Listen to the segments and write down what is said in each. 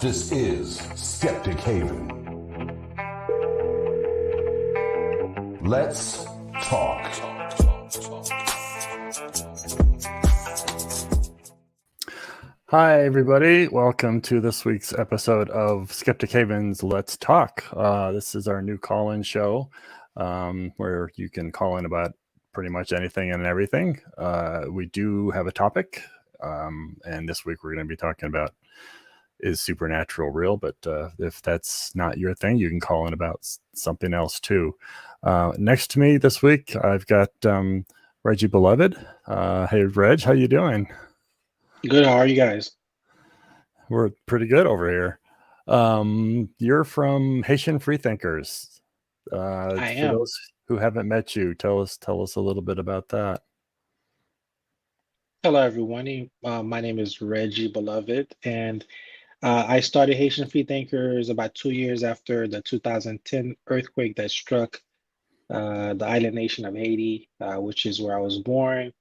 This is Skeptic Haven. Let's talk. Hi, everybody. Welcome to this week's episode of Skeptic Haven's Let's Talk. This is our new call-in show where you can call in about pretty much anything and everything. We do have a topic, and this week we're going to be talking about is supernatural real, but if that's not your thing, you can call in about something else too. Next to me this week, I've got Reggie Beloved. Hey, Reg, how you doing? Good. How are you guys? We're pretty good over here. You're from Haitian Freethinkers. I For am. those who haven't met you, tell us a little bit about that. Hello, everyone. My name is Reggie Beloved, and I started Haitian Freethinkers about 2 years after the 2010 earthquake that struck the island nation of Haiti, which is where I was born.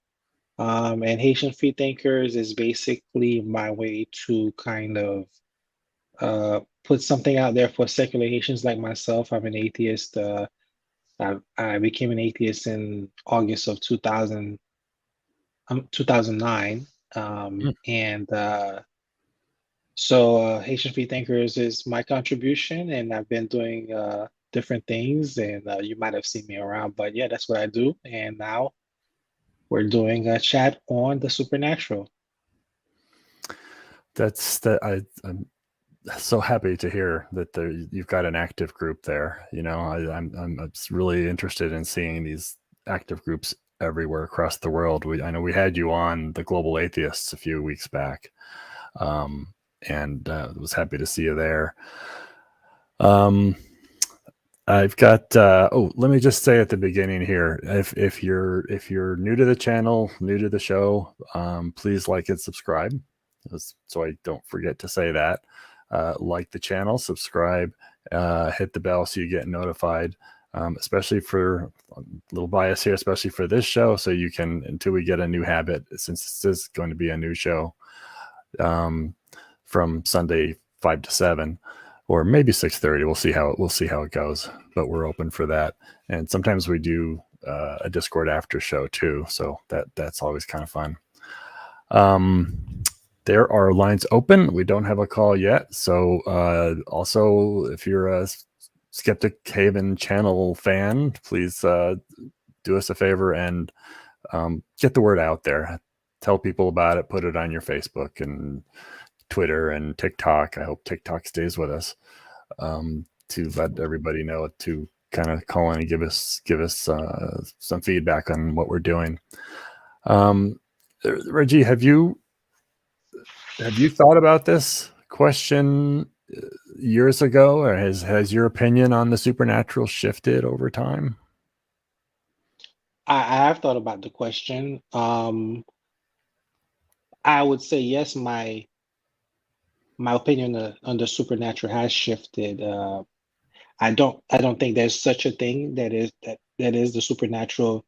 And Haitian Freethinkers is basically my way to kind of put something out there for secular Haitians like myself. I'm an atheist. I became an atheist in August of 2009. So Haitian Free Thinkers is my contribution, and I've been doing different things, and you might have seen me around, but yeah, that's what I do. And now we're doing a chat on the supernatural. I'm so happy to hear that you've got an active group there. You know, I'm really interested in seeing these active groups everywhere across the world. I know we had you on the Global Atheists a few weeks back, and was happy to see you there. I've got let me just say at the beginning here, if you're new to the channel, new to the show, please like and subscribe, so I don't forget to say that. Like the channel, subscribe, hit the bell so you get notified, especially for a little bias here, especially for this show, so you can, until we get a new habit, since this is going to be a new show, from Sunday 5 to 7, or maybe 6:30. We'll see how it goes, but we're open for that. And sometimes we do a Discord after show too, so that's always kind of fun. There are lines open. We don't have a call yet, so also if you're a Skeptic Haven channel fan, please do us a favor and get the word out there. Tell people about it. Put it on your Facebook and Twitter and TikTok. I hope TikTok stays with us, to let everybody know to kind of call in and give us some feedback on what we're doing. Reggie, have you thought about this question years ago, or has your opinion on the supernatural shifted over time? I have thought about the question. I would say yes. My opinion on the supernatural has shifted. I don't think there's such a thing that is the supernatural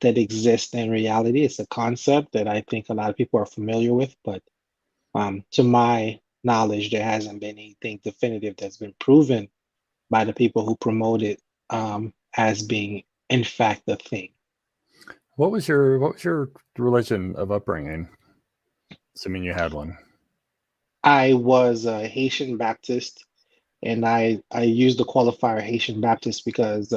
that exists in reality. It's a concept that I think a lot of people are familiar with, but to my knowledge, there hasn't been anything definitive that's been proven by the people who promote it as being in fact a thing. What was your religion of upbringing, assuming you had one? I was a Haitian Baptist, and I used the qualifier Haitian Baptist because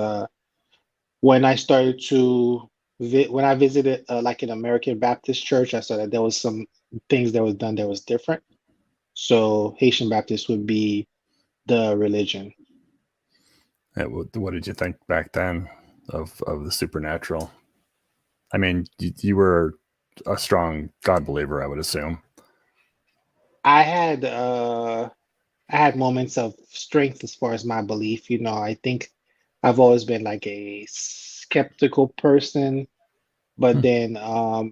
when I started to when I visited like an American Baptist church, I saw that there was some things that was done that was different. So Haitian Baptist would be the religion. What did you think back then of the supernatural? I mean, you were a strong God believer, I would assume. I had moments of strength as far as my belief. You know, I think I've always been like a skeptical person, but then I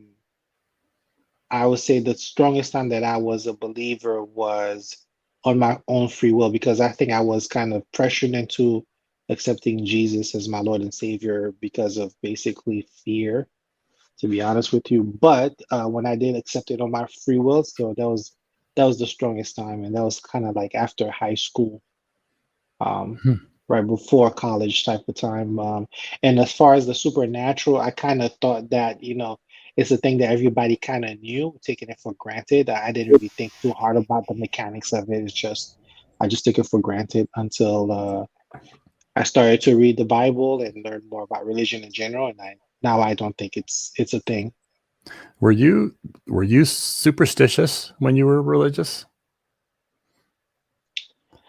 would say the strongest time that I was a believer was on my own free will, because I think I was kind of pressured into accepting Jesus as my Lord and Savior because of basically fear, to be honest with you. But when I did accept it on my free will, so that was that was the strongest time, and that was kind of like after high school, um, Hmm. right before college type of time. And as far as the supernatural, I kind of thought that, it's a thing that everybody kind of knew, taking it for granted. I didn't really think too hard about the mechanics of it. I just took it for granted until I started to read the Bible and learn more about religion in general. And now I don't think it's a thing. Were you superstitious when you were religious?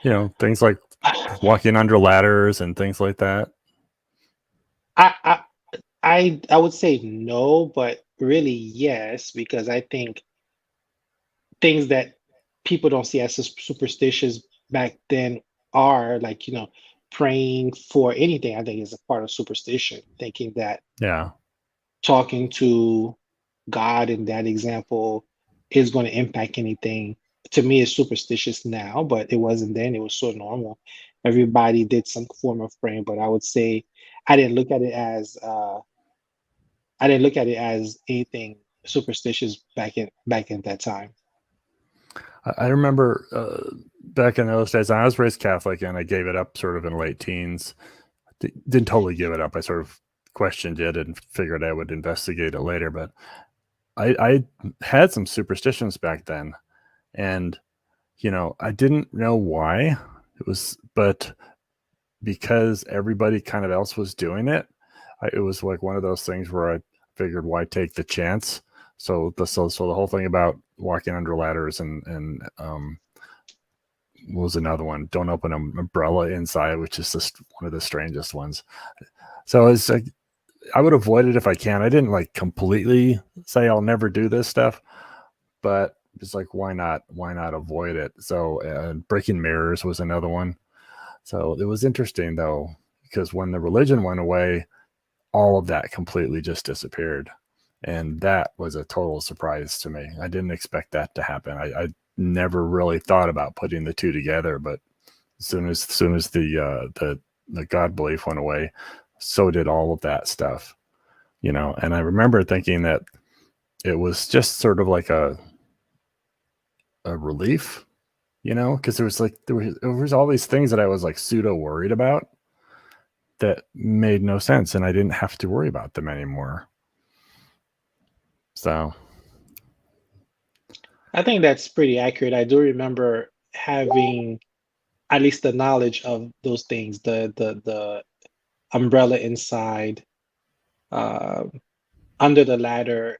Things like walking under ladders and things like that. I, I I would say no, but really yes, because I think things that people don't see as superstitious back then are like, praying for anything. I think is a part of superstition, thinking that Yeah. talking to God in that example is going to impact anything. To me, it's superstitious now, but it wasn't then. It was so normal. Everybody did some form of praying, but I would say I didn't look at it as anything superstitious back in that time. I remember back in those days, I was raised Catholic and I gave it up sort of in late teens. Didn't totally give it up. I sort of questioned it and figured I would investigate it later. But I had some superstitions back then. And, I didn't know why it was, but because everybody kind of else was doing it, it was like one of those things where I figured, why take the chance? So the whole thing about walking under ladders and what was another one? Don't open an umbrella inside, which is just one of the strangest ones. So it's like I would avoid it if I can. I didn't like completely say I'll never do this stuff, but it's like why not? Why not avoid it? So breaking mirrors was another one. So it was interesting though, because when the religion went away, all of that completely just disappeared. And that was a total surprise to me. I didn't expect that to happen. I never really thought about putting the two together, but as soon as the God belief went away, so did all of that stuff, And I remember thinking that it was just sort of like a relief, because there was all these things that I was like pseudo worried about that made no sense, and I didn't have to worry about them anymore. So I think that's pretty accurate. I do remember having at least the knowledge of those things, the umbrella inside, uh, under the ladder,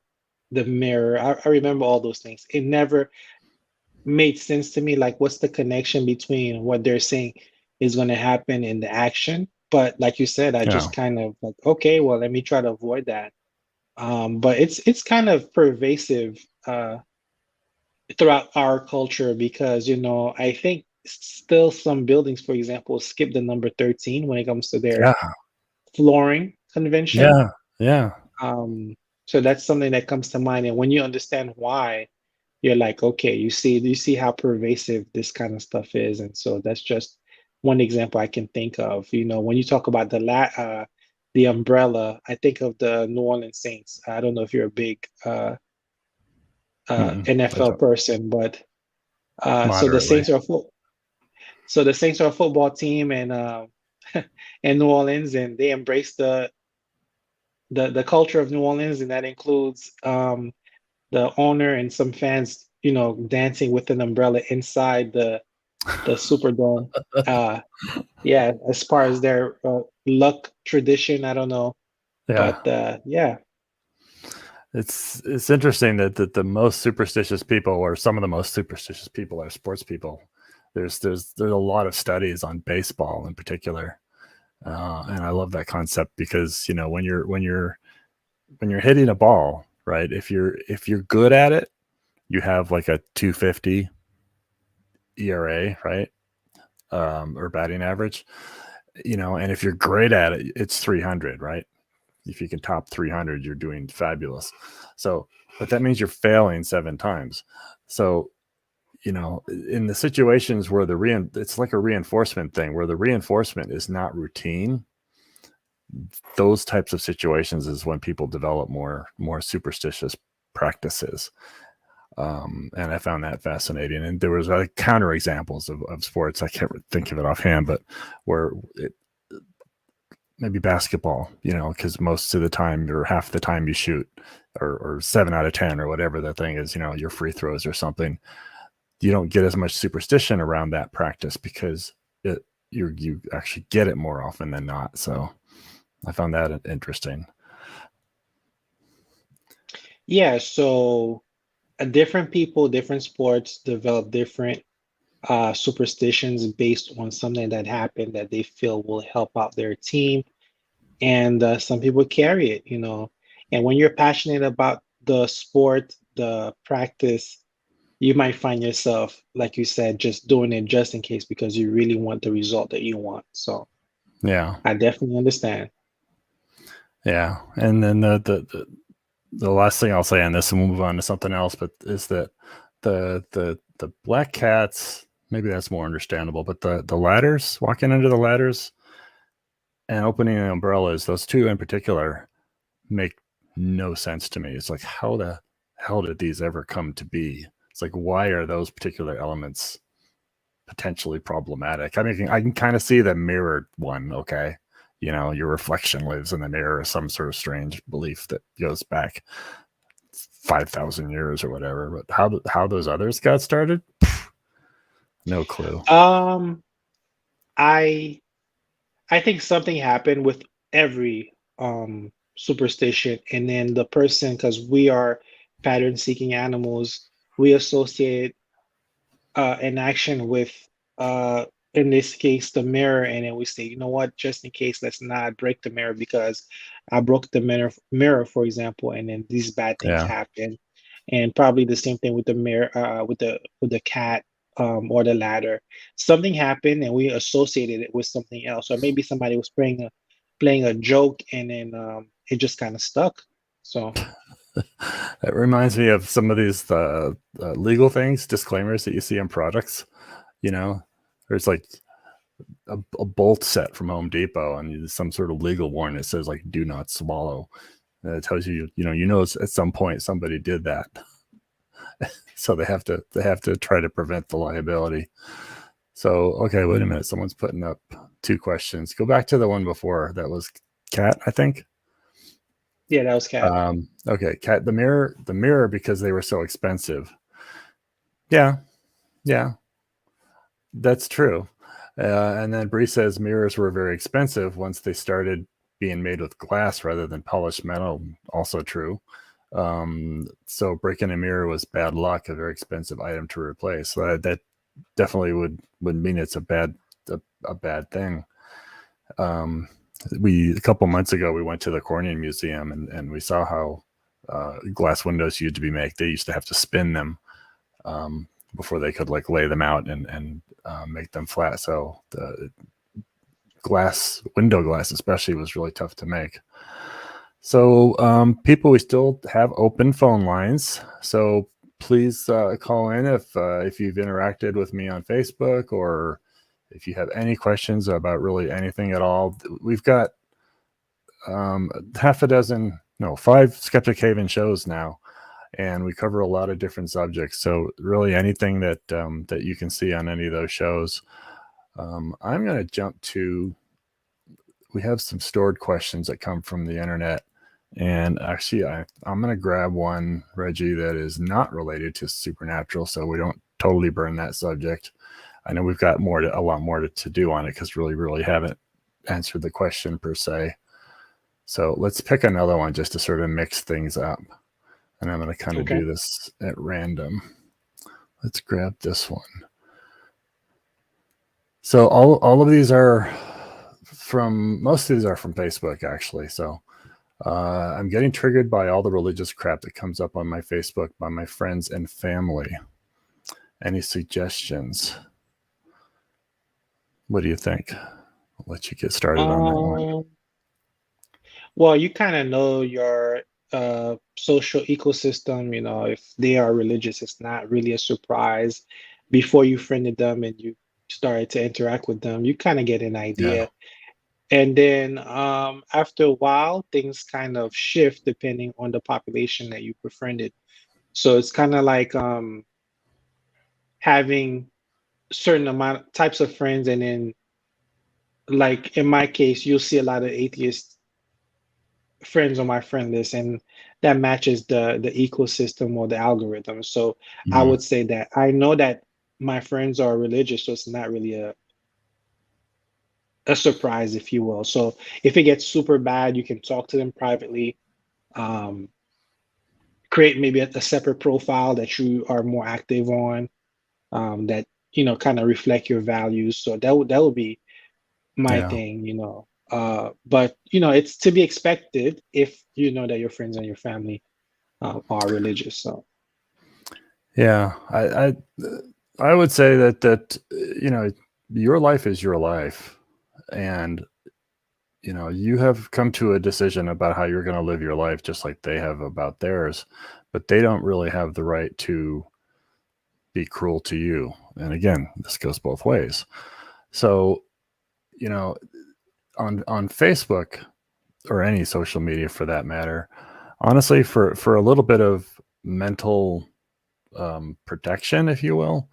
the mirror. I remember all those things. It never made sense to me. Like, what's the connection between what they're saying is going to happen and the action? But like you said, I yeah, just kind of like, okay, well, let me try to avoid that. But it's kind of pervasive throughout our culture because I think still some buildings, for example, skip the number 13 when it comes to their yeah, flooring convention. yeah, yeah. So that's something that comes to mind. And when you understand why, you're like, okay, you see how pervasive this kind of stuff is. And so that's just one example I can think of. When you talk about the umbrella, I think of the New Orleans Saints. I don't know if you're a big Mm-mm. NFL person, but so the Moderately. Saints are a football team, and in New Orleans, and they embrace the culture of New Orleans, and that includes the owner and some fans, dancing with an umbrella inside the Superdome. Yeah, as far as their luck tradition, I don't know, Yeah. but yeah. It's interesting that the most superstitious people, or some of the most superstitious people, are sports people. There's a lot of studies on baseball in particular, and I love that concept because when you're hitting a ball, right? If you're good at it, you have like a 250 ERA, right? Or batting average, and if you're great at it, it's 300, right? If you can top 300, you're doing fabulous. So, but that means you're failing 7 times. So, in the situations where it's like a reinforcement thing where the reinforcement is not routine, those types of situations is when people develop more superstitious practices. And I found that fascinating. And there was counter examples of sports. I can't think of it offhand, but where maybe basketball, because most of the time or half the time you shoot, or 7 out of 10 or whatever the thing is, your free throws or something. You don't get as much superstition around that practice because you actually get it more often than not. So I found that interesting. Yeah, so different people, different sports develop different superstitions based on something that happened that they feel will help out their team. And some people carry it, And when you're passionate about the sport, the practice, you might find yourself, like you said, just doing it just in case because you really want the result that you want. So Yeah. I definitely understand. Yeah. And then the last thing I'll say on this, and we'll move on to something else, but is that the black cats, maybe that's more understandable, but the ladders, walking under the ladders and opening the umbrellas, those two in particular make no sense to me. It's like, how the hell did these ever come to be? It's like, why are those particular elements potentially problematic? I mean, I can kind of see the mirrored one. Okay. Your reflection lives in the mirror, some sort of strange belief that goes back 5,000 years or whatever. But how those others got started? No clue. I I think something happened with every superstition, and then the person, because we are pattern-seeking animals, we associate an action with, in this case, the mirror, and then we say, you know what, just in case, let's not break the mirror because I broke the mirror, for example, and then these bad things Yeah. happen. And probably the same thing with the mirror, with the cat, or the ladder. Something happened, and we associated it with something else, or maybe somebody was playing a joke, and then it just kind of stuck. So. It reminds me of some of these legal things, disclaimers that you see on products. There's like a bolt set from Home Depot, and some sort of legal warning that says like "do not swallow." And it tells you, at some point somebody did that, so they have to try to prevent the liability. So okay, wait a minute. Someone's putting up 2 questions. Go back to the one before. That was Cat, I think. Yeah, that was Cat. Okay, Cat. The mirror, because they were so expensive. Yeah, that's true. And then Bree says mirrors were very expensive once they started being made with glass rather than polished metal. Also true. So breaking a mirror was bad luck, a very expensive item to replace. So that definitely would mean it's a bad thing. A couple months ago, we went to the Cornyn Museum and we saw how glass windows used to be made. They used to have to spin them before they could like lay them out and make them flat. So the window glass especially was really tough to make. So people, we still have open phone lines. So please call in if you've interacted with me on Facebook, or if you have any questions about really anything at all. We've got 5 Skeptic Haven shows now, and we cover a lot of different subjects. So really anything that you can see on any of those shows. I'm going to jump to, we have some stored questions that come from the internet. And actually, I'm going to grab one, Reggie, that is not related to supernatural, so we don't totally burn that subject. I know we've got a lot more to do on it because really haven't answered the question per se. So let's pick another one just to sort of mix things up. And I'm going to kind of do this at random. Let's grab this one. So all of these are most of these are from Facebook, actually. So I'm getting triggered by all the religious crap that comes up on my Facebook by my friends and family. Any suggestions? What do you think? I'll let you get started on that one. Well, you kind of know your social ecosystem, if they are religious, it's not really a surprise. Before you friended them and you started to interact with them, you kind of get an idea. Yeah. And then after a while, things kind of shift depending on the population that you befriended. So it's kind of like having certain amount types of friends, and then like in my case, you'll see a lot of atheist friends on my friend list, and that matches the ecosystem or the algorithm. So I Mhm. would say that I know that my friends are religious, so it's not really a surprise, if you will. So if it gets super bad, you can talk to them privately. Um, Create maybe a separate profile that you are more active on, that kind of reflect your values. So that would be my Yeah. thing, but it's to be expected if you know that your friends and your family are religious. So Yeah. I would say that your life is your life, and you have come to a decision about how you're going to live your life, just like they have about theirs, but they don't really have the right to be cruel to you. And again, this goes both ways. So, you know, on Facebook or any social media for that matter, honestly, for a little bit of mental protection, if you will,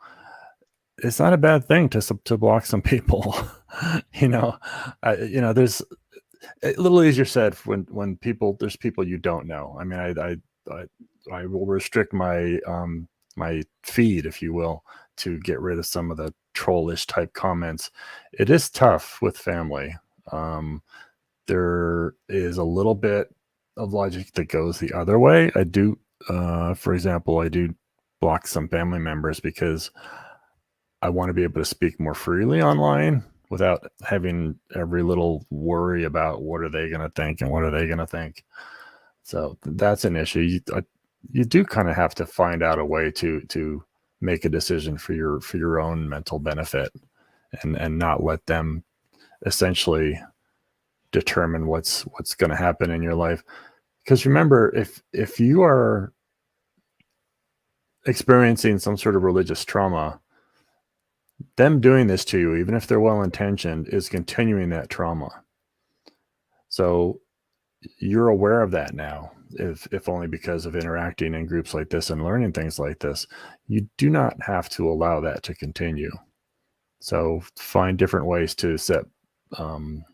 it's not a bad thing to block some people. you know, there's a little easier said when there's people you don't know. I mean, I, I will restrict my feed, if you will, to get rid of some of the trollish type comments. It is tough with family. Um, there is a little bit of logic that goes the other way. I do, for example, I do block some family members because I want to be able to speak more freely online without having every little worry about what are they going to think and what are they going to think. So that's an issue. You do kind of have to find out a way to make a decision for your own mental benefit, and not let them essentially determine what's going to happen in your life. Because remember, if you are experiencing some sort of religious trauma, them doing this to you, even if they're well intentioned, is continuing that trauma. So you're aware of that now, if only because of interacting in groups like this and learning things like this. You do not have to allow that to continue. So find different ways to um,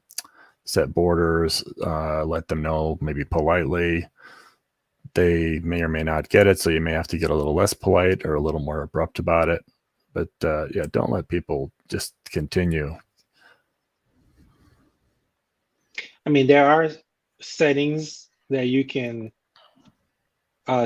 set borders. Let them know, maybe politely. They may or may not get it, so you may have to get a little less polite or a little more abrupt about it. But yeah, don't let people just continue. I mean, there are settings that you can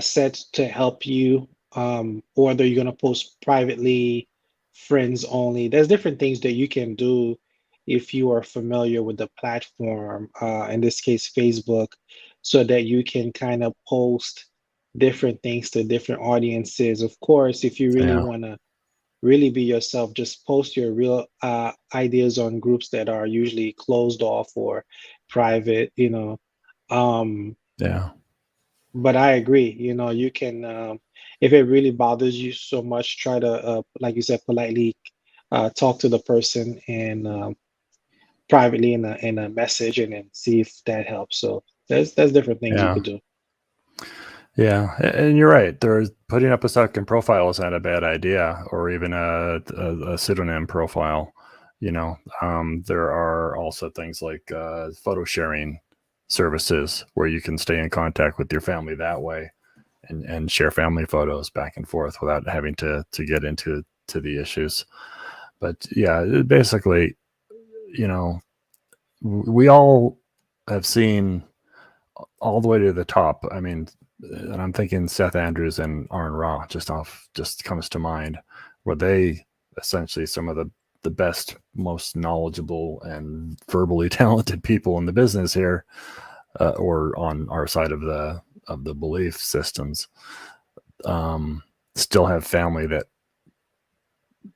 set to help you, or whether you're going to post privately, friends only. There's different things that you can do if you are familiar with the platform, in this case, Facebook, so that you can kind of post different things to different audiences. Of course, if you really Yeah, want to really be yourself, just post your real ideas on groups that are usually closed off or private, Um, yeah, but I agree, you can, if it really bothers you so much, try to, like you said, politely talk to the person, and privately in a message, and then see if that helps. So there's different things you yeah. could do. Yeah, and you're right. There's putting up a second profile is not a bad idea, or even a pseudonym profile. There are also things like photo sharing services where you can stay in contact with your family that way, and share family photos back and forth without having to get into the issues. But yeah, basically, you know, we all have seen all the way to the top. I mean, and I'm thinking Seth Andrews and Aaron Ra just comes to mind, where they essentially some of the best, most knowledgeable and verbally talented people in the business here, or on our side of the belief systems, um, still have family that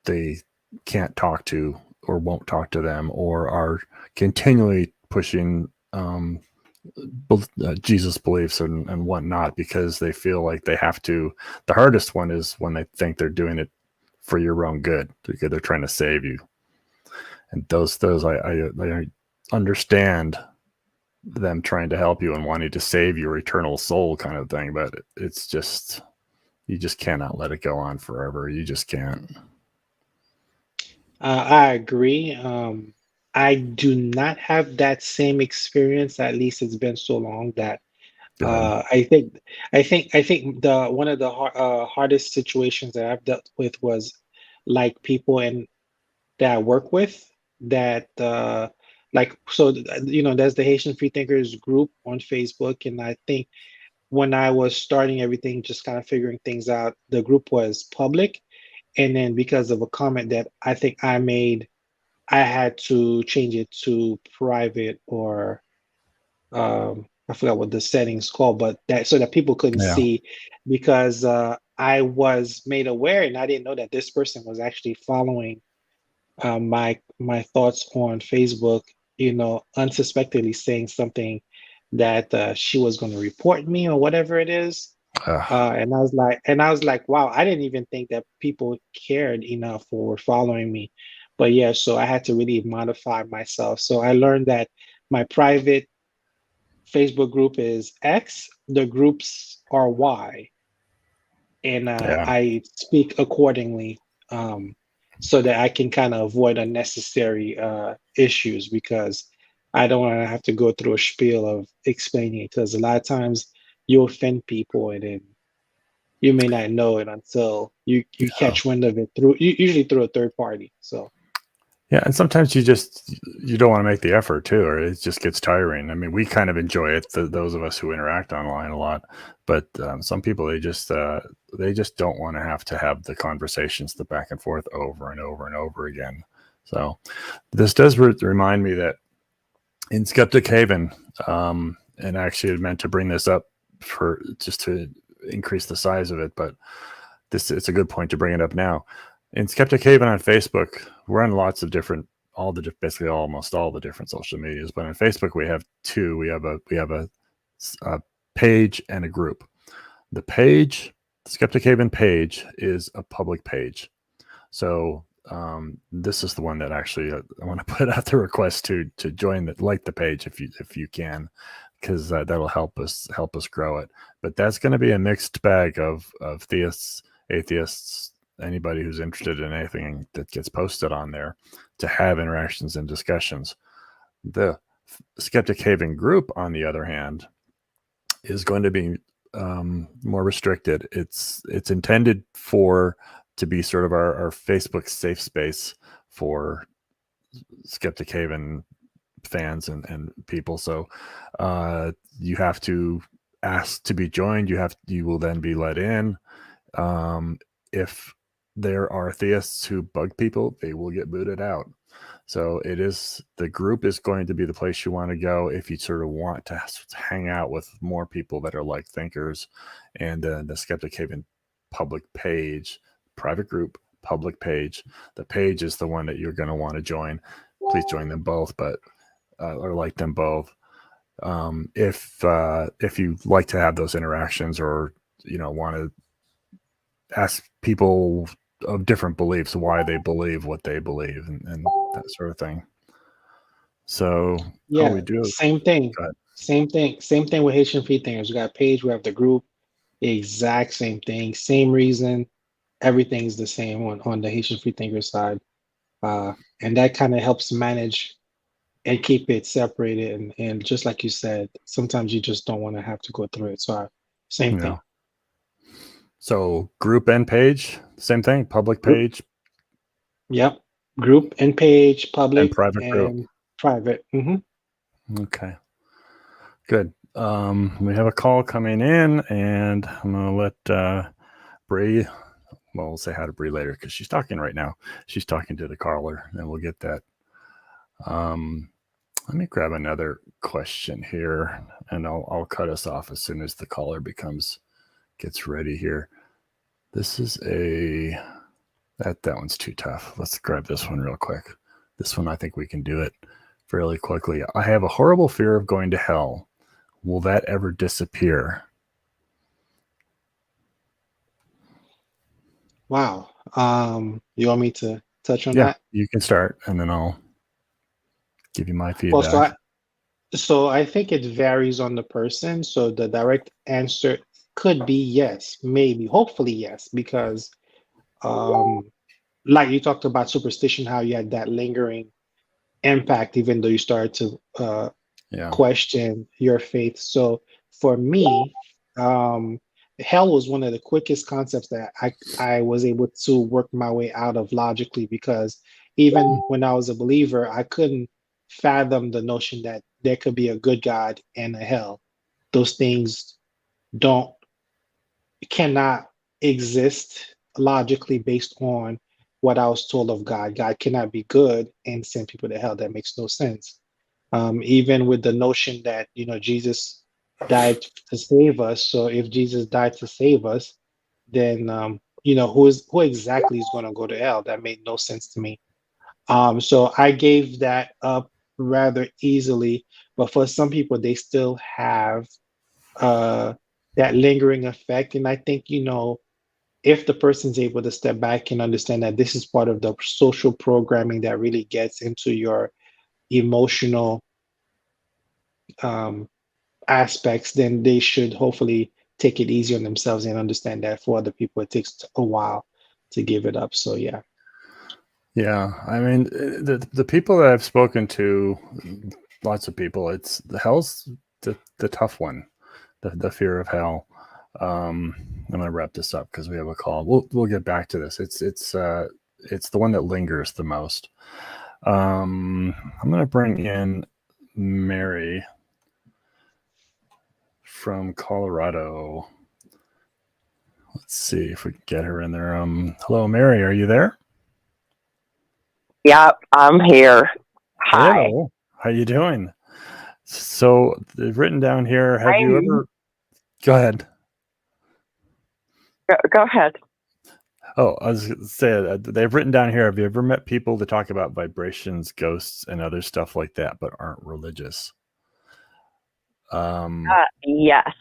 they can't talk to or won't talk to them, or are continually pushing Jesus beliefs and whatnot, because they feel like they have to. The hardest one is when they think they're doing it for your own good, because they're trying to save you. And those I understand them trying to help you and wanting to save your eternal soul, kind of thing. But it's just you just cannot let it go on forever. You just can't. I agree. I do not have that same experience. At least it's been so long that Good. I think the one of the hardest situations that I've dealt with was like people that I work with that like so there's the Haitian Free Thinkers group on Facebook, and I think when I was starting everything, just kind of figuring things out, the group was public, and then because of a comment that I think I made, I had to change it to private, or I forgot what the settings called, but that so that people couldn't Yeah. see, because I was made aware and I didn't know that this person was actually following my thoughts on Facebook, unsuspectedly saying something that she was going to report me or whatever it is. And I was like, wow, I didn't even think that people cared enough or were following me. But yeah, so I had to really modify myself. So I learned that my private Facebook group is X, the groups are Y, and Yeah. I speak accordingly, so that I can kind of avoid unnecessary issues, because I don't want to have to go through a spiel of explaining it, because a lot of times you offend people and then you may not know it until you Yeah. catch wind of it usually through a third party. So Yeah, and sometimes you don't want to make the effort too, or it just gets tiring. I mean, we kind of enjoy it, those of us who interact online a lot, but some people they just don't want to have the conversations, the back and forth over and over and over again. So this does remind me that in Skeptic Haven, and I actually had meant to bring this up for just to increase the size of it, but it's a good point to bring it up now. In Skeptic Haven on Facebook, we're on lots of different, basically almost all the different social medias. But on Facebook, we have two. We have a page and a group. The page, the Skeptic Haven page, is a public page. So this is the one that actually I want to put out the request to join the page if you can, because that'll help us grow it. But that's going to be a mixed bag of theists, atheists, anybody who's interested in anything that gets posted on there, to have interactions and discussions. The Skeptic Haven group, on the other hand, is going to be more restricted. It's intended to be sort of our Facebook safe space for Skeptic Haven fans and people. So you have to ask to be joined. You will then be let in. If there are theists who bug people, they will get booted out. So the group is going to be the place you want to go if you sort of want to hang out with more people that are like thinkers. And the Skeptic Haven public page, private group, public page. The page is the one that you're going to want to join. Please join them both, but or like them both. If you like to have those interactions, or want to ask people of different beliefs why they believe what they believe, and that sort of thing. So all we yeah, do. same thing. Go ahead. Same thing with Haitian Free Thinkers. We got a page, we have the group, exact same thing, same reason. Everything's the same on the Haitian Free Thinkers side. And that kind of helps manage and keep it separated. And just like you said, sometimes you just don't want to have to go through it. So same Yeah. thing. So group and page, same thing. Public Group, page yep. Group and page, and public private group. and private. Okay. Good. We have a call coming in, and I'm gonna let Bree. Well, we'll say hi to Bree later because she's talking right now. She's talking to the caller, and we'll get that. Let me grab another question here, and I'll cut us off as soon as the caller gets ready here. This is that one's too tough. Let's grab this one real quick. This one, I think we can do it fairly quickly. I have a horrible fear of going to hell. Will that ever disappear? Wow. You want me to touch on Yeah, that? you can start, and then I'll give you my Well, feedback. so I think it varies on the person. So the direct answer, could be yes, maybe, hopefully yes, because like you talked about superstition, how you had that lingering impact, even though you started to Yeah. question your faith. So for me, hell was one of the quickest concepts that I was able to work my way out of logically, because even when I was a believer, I couldn't fathom the notion that there could be a good God and a hell. Those things don't cannot exist logically based on what I was told of God. God cannot be good and send people to hell. That makes no sense. Even with the notion that, Jesus died to save us. So if Jesus died to save us, then who exactly is going to go to hell? That made no sense to me. So I gave that up rather easily. But for some people, they still have uh, that lingering effect. And I think, if the person's able to step back and understand that this is part of the social programming that really gets into your emotional um, aspects, then they should hopefully take it easy on themselves and understand that for other people, it takes a while to give it up. So, yeah. Yeah. I mean, the people that I've spoken to, lots of people, it's the hell's the tough one, the fear of hell. I'm gonna wrap this up because we have a call. We'll get back to this. It's the one that lingers the most. I'm gonna bring in Mary from Colorado. Let's see if we can get her in there. Hello, Mary. Are you there? Yep, I'm here. Hi. Hello. How you doing? So they've written down here. Have you ever? Go ahead. Go ahead. Oh, I was going to say they've written down here. Have you ever met people that talk about vibrations, ghosts, and other stuff like that, but aren't religious? Yes.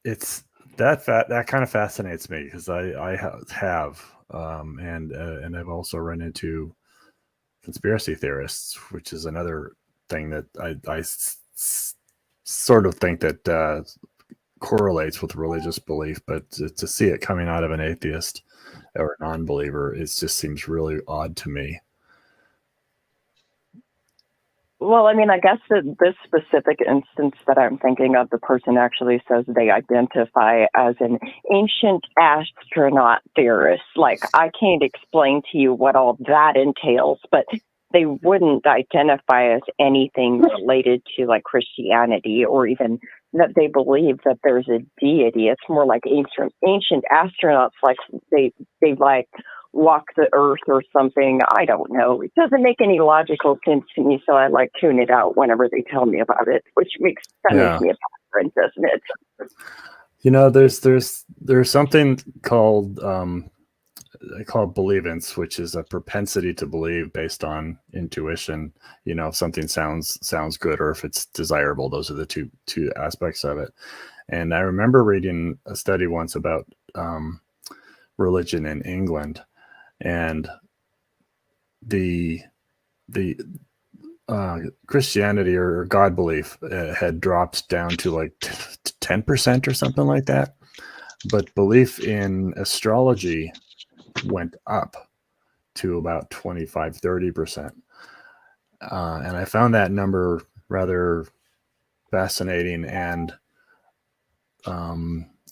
It's that kind of fascinates me because I have and I've also run into conspiracy theorists, which is another thing that I sort of think that correlates with religious belief, but to see it coming out of an atheist or a non-believer, it just seems really odd to me. Well, I mean, I guess that this specific instance that I'm thinking of, the person actually says they identify as an ancient astronaut theorist. Like, I can't explain to you what all that entails, but they wouldn't identify as anything related to like Christianity or even that they believe that there's a deity. It's more like ancient astronauts, like they like walk the earth or something. I don't know. It doesn't make any logical sense to me, so I like tune it out whenever they tell me about it, which makes me a parent, doesn't it? You know, there's something called I call it believance, which is a propensity to believe based on intuition. You know, if something sounds good or if it's desirable. Those are the two aspects of it. And I remember reading a study once about religion in England, and the Christianity or God belief had dropped down to like 10% or something like that, but belief in astrology went up to about 25-30%. And I found that number rather fascinating and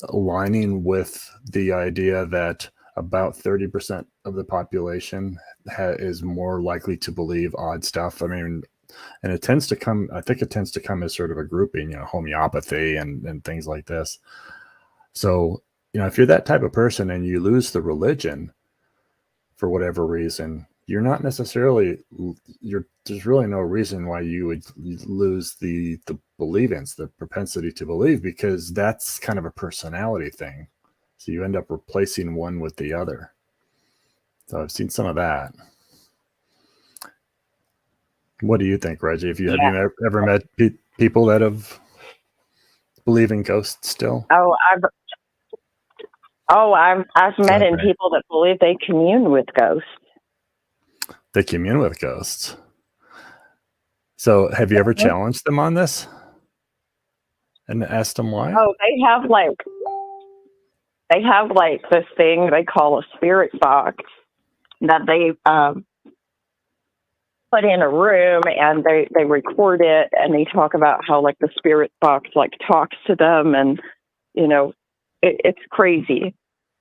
aligning with the idea that about 30% of the population is more likely to believe odd stuff. I mean, and I think it tends to come as sort of a grouping, you know, homeopathy and things like this. So, you know, if you're that type of person and you lose the religion for whatever reason, you're not necessarily, there's really no reason why you would lose the believance, the propensity to believe, because that's kind of a personality thing. So you end up replacing one with the other. So I've seen some of that. What do you think, Reggie? Have you ever met people that have believe in ghosts still? I've met in people that believe they commune with ghosts. They commune with ghosts. So have you ever challenged them on this? And asked them why? Oh, they have like this thing they call a spirit box that they put in a room, and they record it, and they talk about how like the spirit box like talks to them, and you know, it's crazy.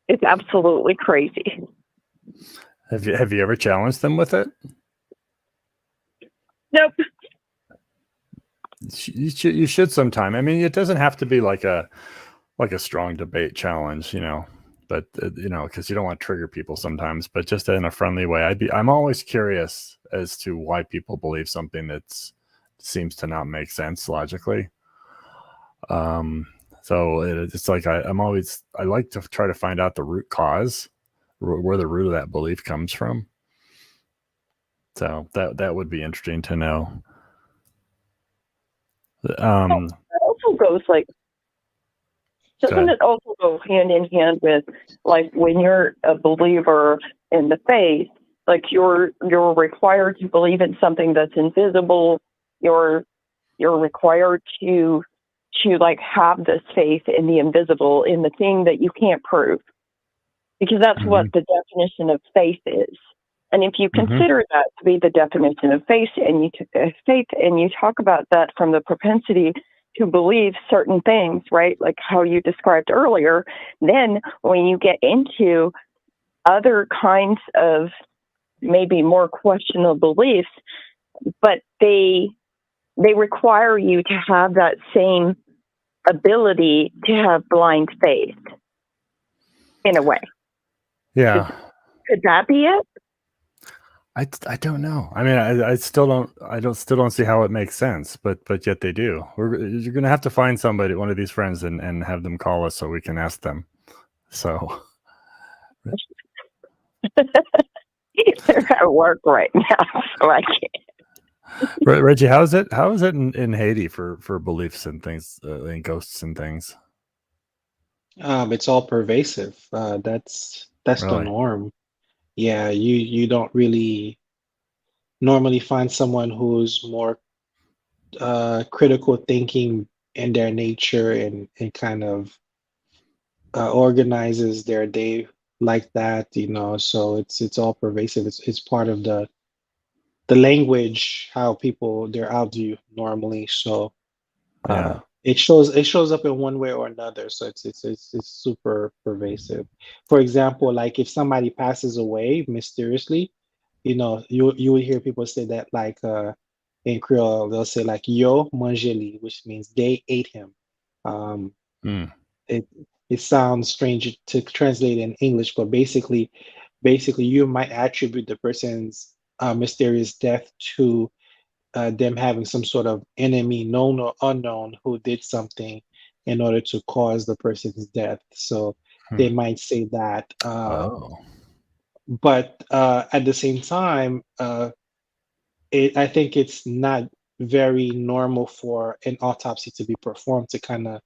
It's absolutely crazy. Have you ever challenged them with it? Nope. You should sometime. I mean, it doesn't have to be like a strong debate challenge, but because you don't want to trigger people sometimes, but just in a friendly way. I'm always curious as to why people believe something that seems to not make sense logically. So it's like I like to try to find out the root cause, where the root of that belief comes from. So that would be interesting to know. It also goes like, doesn't it also go hand in hand with like when you're a believer in the faith, like you're required to believe in something that's invisible. You're required to like have this faith in the invisible, in the thing that you can't prove, because that's what the definition of faith is. And if you consider that to be the definition of faith, and you talk about that from the propensity to believe certain things, right? Like how you described earlier, then when you get into other kinds of maybe more questionable beliefs, but they require you to have that same ability to have blind faith in a way. Yeah. Could that be it? I don't know. I mean, I still don't see how it makes sense, but yet they do. You're going to have to find somebody, one of these friends, and have them call us so we can ask them. So they're at work right now, so I can't. Reggie, how is it in Haiti for beliefs and things, and ghosts and things? It's all pervasive. That's the Really? norm. Yeah, you don't really normally find someone who's more critical thinking in their nature, and kind of organizes their day like that. So it's all pervasive. It's part of the language, how people their outview normally. So Yeah. it shows up in one way or another. So it's super pervasive. For example, like if somebody passes away mysteriously, you would hear people say that, like in Creole, they'll say like yo mangeli, which means they ate him. Um, it it sounds strange to translate in English, but basically you might attribute the person's mysterious death to them having some sort of enemy, known or unknown, who did something in order to cause the person's death. So they might say that. Oh. But at the same time, I think it's not very normal for an autopsy to be performed to kind of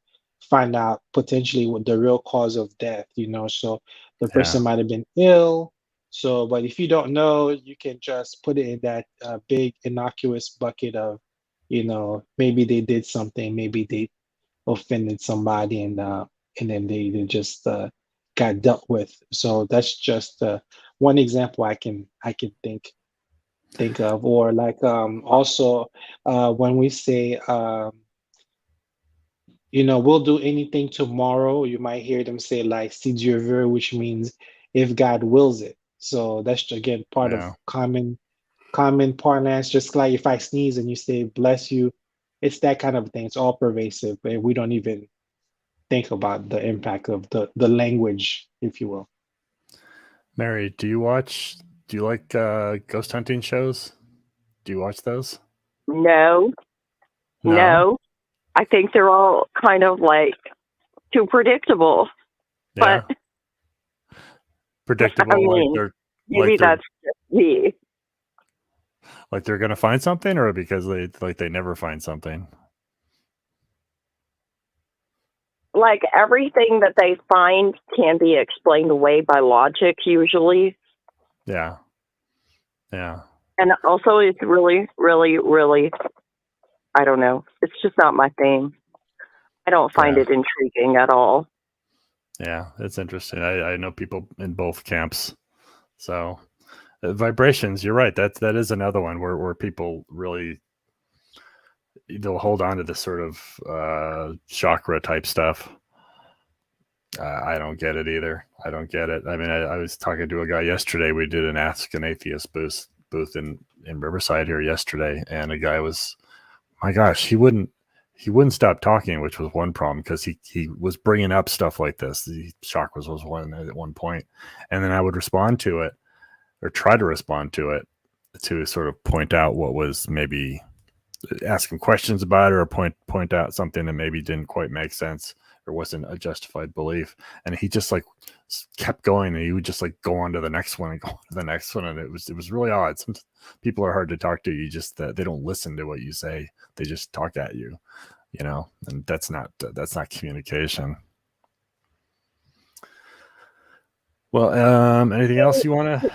find out potentially what the real cause of death. So the Yeah. person might have been ill. So, but if you don't know, you can just put it in that big innocuous bucket of, maybe they did something, maybe they offended somebody, and then they just got dealt with. So that's just one example I can think of. Or like also when we say we'll do anything tomorrow, you might hear them say like si Dieu veut, which means if God wills it. So that's again part of Yeah. common parlance. Just like if I sneeze and you say bless you, it's that kind of thing. It's all pervasive, and we don't even think about the impact of the language, if you will. Mary, do you like ghost hunting shows? Do you watch those? No. I think they're all kind of like too predictable. Yeah. But Predictable, I mean, maybe that's just me. Like they're gonna find something, or because they never find something. Like everything that they find can be explained away by logic usually. Yeah. Yeah. And also it's really, really, really, I don't know. It's just not my thing. I don't find Yeah. it intriguing at all. Yeah, it's interesting. I know people in both camps. So vibrations, you're right. That is another one where people really, they'll hold on to this sort of chakra type stuff. I don't get it either. I don't get it. I mean, I was talking to a guy yesterday. We did an Ask an Atheist booth in Riverside here yesterday, and a guy was, my gosh, he wouldn't stop talking, which was one problem, because he was bringing up stuff like this. The chakras was one at one point, and then I would respond to it, or try to respond to it, to sort of point out what was, maybe ask him questions about it, or point out something that maybe didn't quite make sense or wasn't a justified belief. And he just like kept going, and he would just like go on to the next one and go on to the next one. And it was really odd. Some people are hard to talk to. You just, they don't listen to what you say. They just talk at you, and that's not communication. Well, anything else you want to?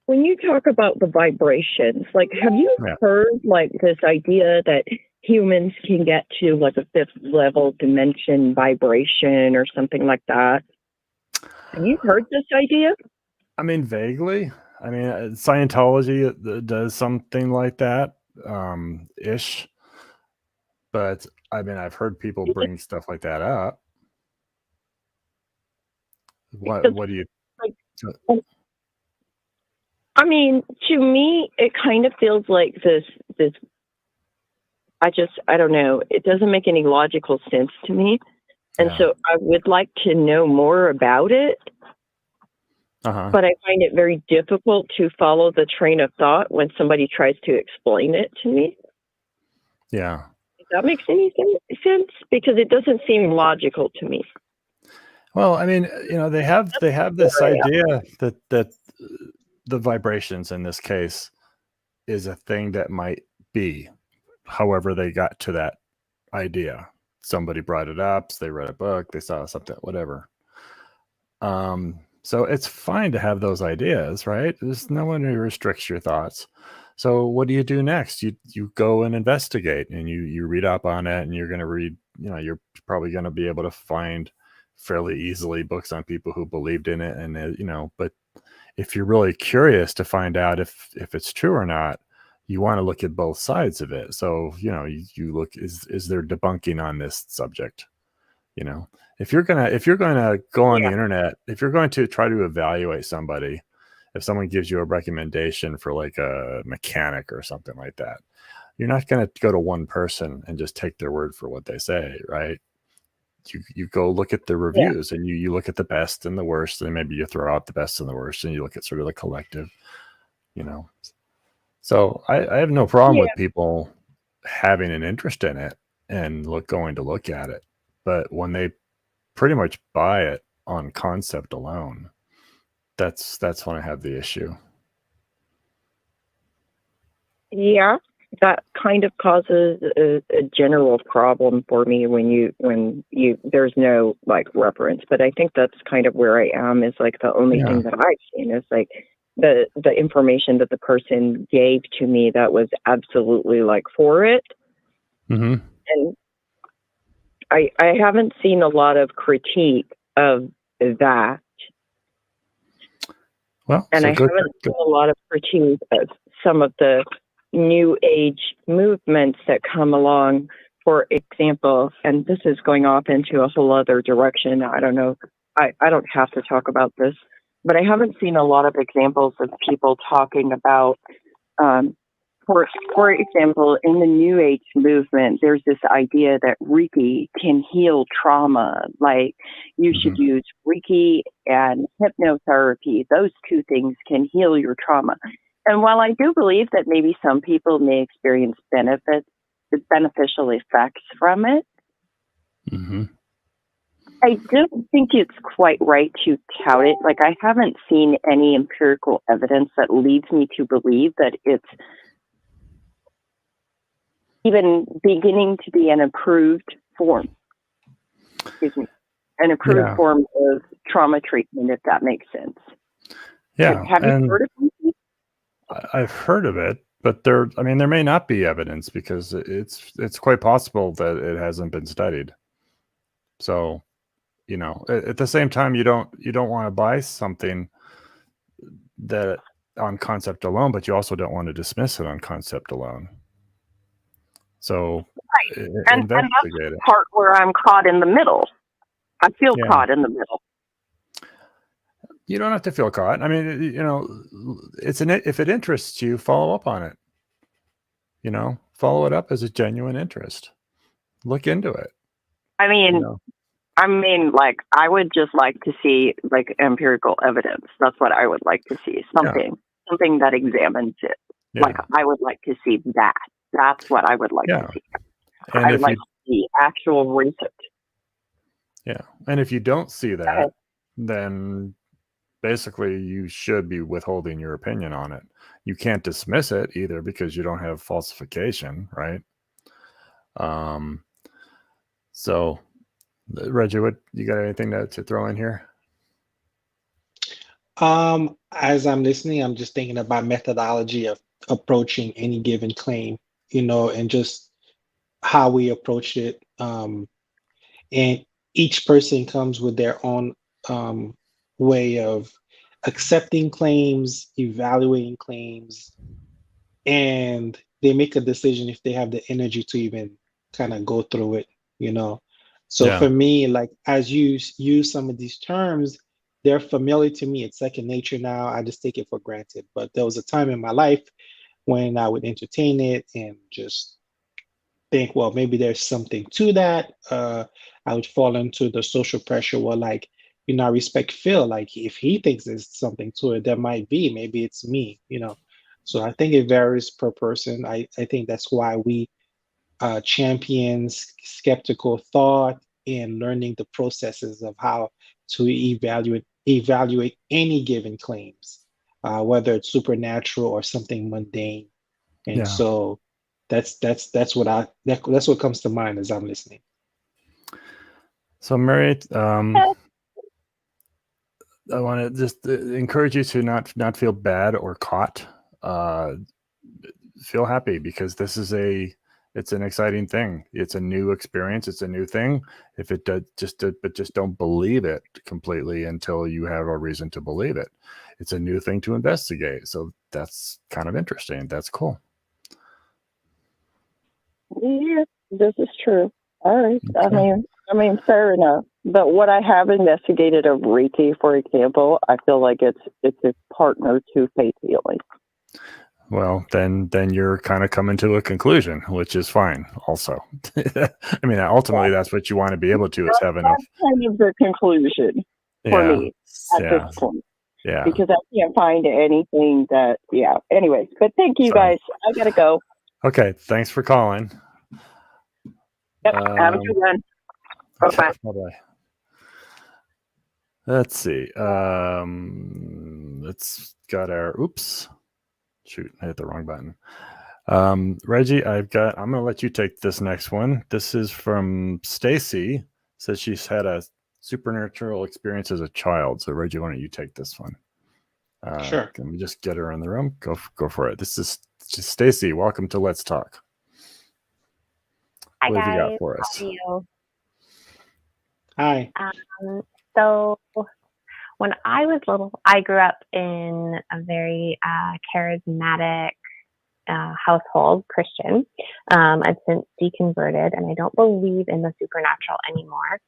When you talk about the vibrations, like, have you heard like this idea that humans can get to like a fifth level dimension vibration or something like that? Have you heard this idea? I mean, vaguely. I mean, Scientology does something like that, ish. But I mean, I've heard people bring stuff like that up. What do you? I mean, to me, it kind of feels like this. I don't know. It doesn't make any logical sense to me, and so I would like to know more about it. But I find it very difficult to follow the train of thought when somebody tries to explain it to me. Yeah. If that makes any sense, because it doesn't seem logical to me. Well, I mean, they have this idea that the vibrations in this case is a thing that might be, however they got to that idea. Somebody brought it up, so they read a book, they saw something, whatever. So it's fine to have those ideas, right? There's no one who restricts your thoughts. So what do you do next? You go and investigate, and you read up on it, and you're going to read, you're probably going to be able to find fairly easily books on people who believed in it. And, but if you're really curious to find out if it's true or not, you want to look at both sides of it. So, you look, is there debunking on this subject? If you're gonna go on the internet, if you're going to try to evaluate somebody, if someone gives you a recommendation for like a mechanic or something like that, you're not going to go to one person and just take their word for what they say, right? You go look at the reviews, and you look at the best and the worst, and maybe you throw out the best and the worst, and you look at sort of the collective, So I have no problem with people having an interest in it and going to look at it. But when they pretty much buy it on concept alone, that's when I have the issue. Yeah, that kind of causes a general problem for me when there's no like reference. But I think that's kind of where I am, is like the only thing that I've seen is like the information that the person gave to me that was absolutely like for it. Mm-hmm. And I haven't seen a lot of critique of that. Well, and I haven't seen a lot of critique of some of the new age movements that come along. For example, and this is going off into a whole other direction. I don't know. I don't have to talk about this, but I haven't seen a lot of examples of people talking about, for example, in the New Age movement, there's this idea that Reiki can heal trauma. Like you should use Reiki and hypnotherapy. Those two things can heal your trauma. And while I do believe that maybe some people may experience beneficial effects from it, I don't think it's quite right to tout it. Like I haven't seen any empirical evidence that leads me to believe that it's even beginning to be an approved form. An approved form of trauma treatment, if that makes sense. Yeah. Have you heard of it? I've heard of it, But I mean, there may not be evidence because it's quite possible that it hasn't been studied. So, at the same time, you don't want to buy something that on concept alone, but you also don't want to dismiss it on concept alone. So, and that's investigate the it. part where I'm caught in the middle. I feel caught in the middle. You don't have to feel caught. I mean, if it interests you, follow up on it. Follow it up as a genuine interest. Look into it. I mean, like, I would just like to see like empirical evidence. That's what I would like to see. Something that examines it. Yeah. Like, I would like to see that. That's what I would like to see. And I'd like to see actual research. Yeah. And if you don't see that, then basically you should be withholding your opinion on it. You can't dismiss it either because you don't have falsification, right? So, Reggie, what you got anything to throw in here? As I'm listening, I'm just thinking about methodology of approaching any given claim, and just how we approach it. And each person comes with their own way of accepting claims, evaluating claims, and they make a decision if they have the energy to even kind of go through it, So for me, like, as you use some of these terms, they're familiar to me. It's second nature now. I just take it for granted. But there was a time in my life when I would entertain it and just think, well, maybe there's something to that. I would fall into the social pressure where, like, I respect Phil. Like, if he thinks there's something to it, there might be. Maybe it's me, So I think it varies per person. I think that's why we champion skeptical thought and learning the processes of how to evaluate any given claims, whether it's supernatural or something mundane. And so that's what comes to mind as I'm listening. So, Mary, I want to just encourage you to not feel bad or caught. Feel happy because this is it's an exciting thing. It's a new experience. It's a new thing. If it does, but just don't believe it completely until you have a reason to believe it. It's a new thing to investigate. So that's kind of interesting. That's cool. Yeah, this is true. All right. Okay. I mean, fair enough. But what I have investigated of Reiki, for example, I feel like it's a partner to faith healing. Well, then you're kind of coming to a conclusion, which is fine. Also, I mean, ultimately, that's what you want to be able to is have enough. That's kind of the conclusion for me at this point. Yeah. Because I can't find anything that. Yeah. Anyways, but thank you guys. I gotta go. Okay. Thanks for calling. Yep. Have a good one. Bye-bye. Bye-bye. Let's see. Let's got our oops. Shoot, I hit the wrong button. Reggie, I'm going to let you take this next one. This is from Stacy. Says she's had a supernatural experience as a child. So, Reggie, why don't you take this one? Sure. Can we just get her in the room? Go for it. This is Stacy. Welcome to Let's Talk. Hi, what have guys. you got for us? How are you? Hi. So when I was little, I grew up in a very charismatic household, Christian. I've since deconverted, and I don't believe in the supernatural anymore.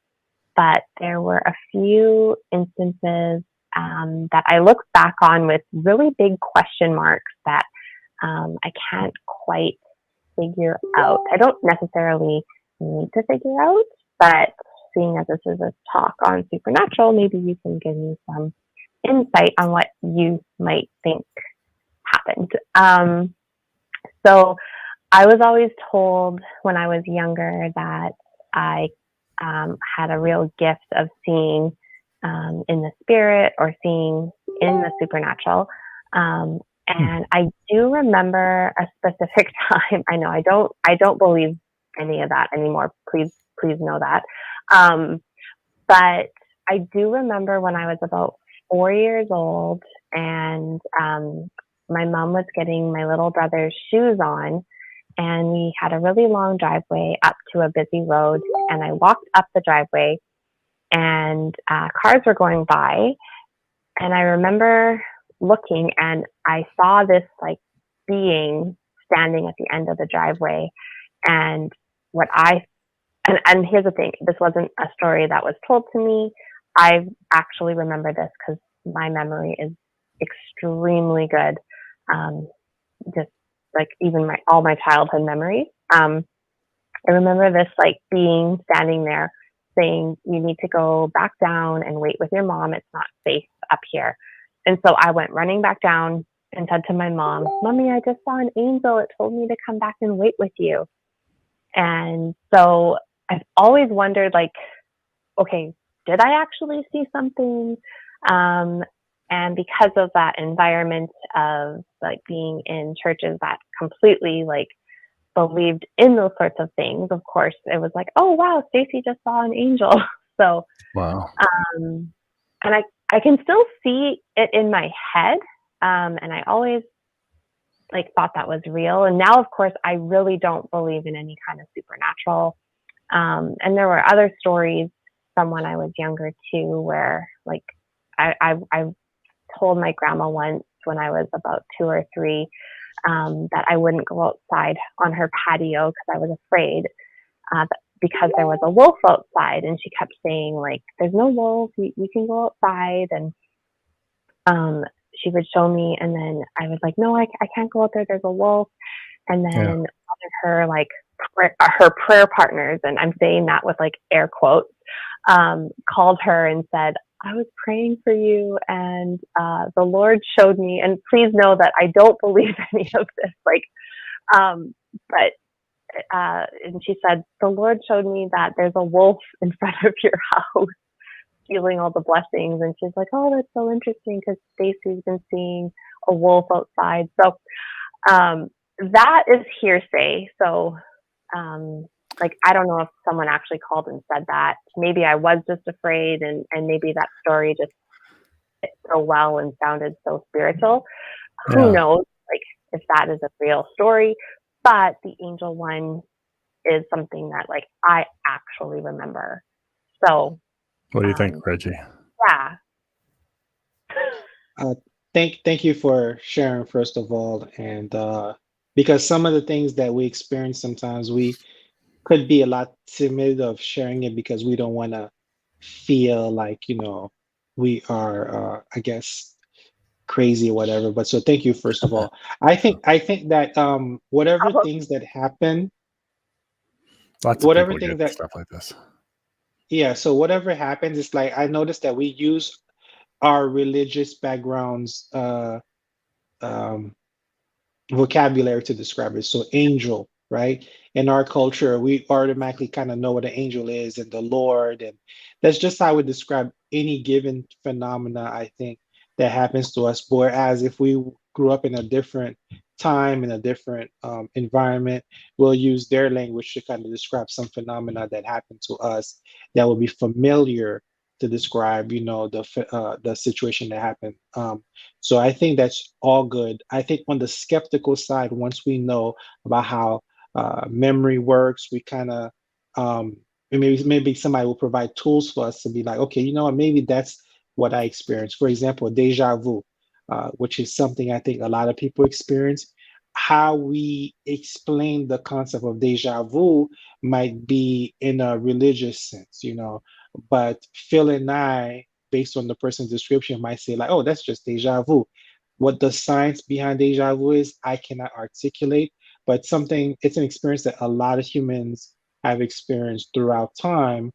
But there were a few instances that I look back on with really big question marks that I can't quite figure out. I don't necessarily need to figure out, but seeing as this is a talk on supernatural, maybe you can give me some insight on what you might think happened. So I was always told when I was younger that I had a real gift of seeing in the spirit or seeing in the supernatural. And I do remember a specific time. I know I don't believe any of that anymore. Please know that. But I do remember when I was about 4 years old, and my mom was getting my little brother's shoes on, and we had a really long driveway up to a busy road. And I walked up the driveway, and cars were going by. And I remember looking, and I saw this like being standing at the end of the driveway. And what and here's the thing, this wasn't a story that was told to me. I actually remember this because my memory is extremely good. Just like even all my childhood memories. I remember this like being standing there saying, you need to go back down and wait with your mom. It's not safe up here. And so I went running back down and said to my mom, Mommy, I just saw an angel. It told me to come back and wait with you. And so I've always wondered, like, okay, did I actually see something? And because of that environment of like being in churches that completely like believed in those sorts of things, of course, it was like, oh wow, Stacy just saw an angel. So, Wow. and I can still see it in my head, and I always like thought that was real. And now, of course, I really don't believe in any kind of supernatural. And there were other stories from when I was younger too, where like I told my grandma once when I was about 2 or 3 that I wouldn't go outside on her patio because I was afraid because there was a wolf outside, and she kept saying like, "There's no wolf. You can go outside." And she would show me, and then I was like, "No, I can't go out there. There's a wolf." And then one of her like her prayer partners, and I'm saying that with like air quotes, called her and said, I was praying for you, and the Lord showed me, and please know that I don't believe any of this, like, and she said, the Lord showed me that there's a wolf in front of your house stealing all the blessings. And she's like, oh, that's so interesting because Stacy's been seeing a wolf outside. So that is hearsay. So like, I don't know if someone actually called and said that. Maybe I was just afraid, and maybe that story just fit so well and sounded so spiritual. Yeah. Who knows, like, if that is a real story. But the angel one is something that, like, I actually remember. So, What do you think, Reggie? Yeah. Thank you for sharing, first of all, and because some of the things that we experience sometimes we could be a lot timid of sharing it because we don't want to feel like, we are, I guess, crazy or whatever. But so thank you, first of all. I think that whatever things that happen, Lots of whatever people things get that, stuff like this. yeah, so whatever happens, it's like I noticed that we use our religious backgrounds vocabulary to describe it. So angel, right? In our culture, we automatically kind of know what an angel is and the Lord, and that's just how we describe any given phenomena, I think, that happens to us. Whereas if we grew up in a different time, in a different environment, we'll use their language to kind of describe some phenomena that happened to us that will be familiar to describe, the situation that happened. So I think that's all good. I think on the skeptical side, once we know about how memory works, we kind of maybe somebody will provide tools for us to be like, okay, you know what, maybe that's what I experienced. For example, deja vu, which is something I think a lot of people experience. How we explain the concept of deja vu might be in a religious sense, but Phil and I, based on the person's description, might say like, oh, that's just deja vu. What the science behind deja vu is, I cannot articulate, but it's an experience that a lot of humans have experienced throughout time,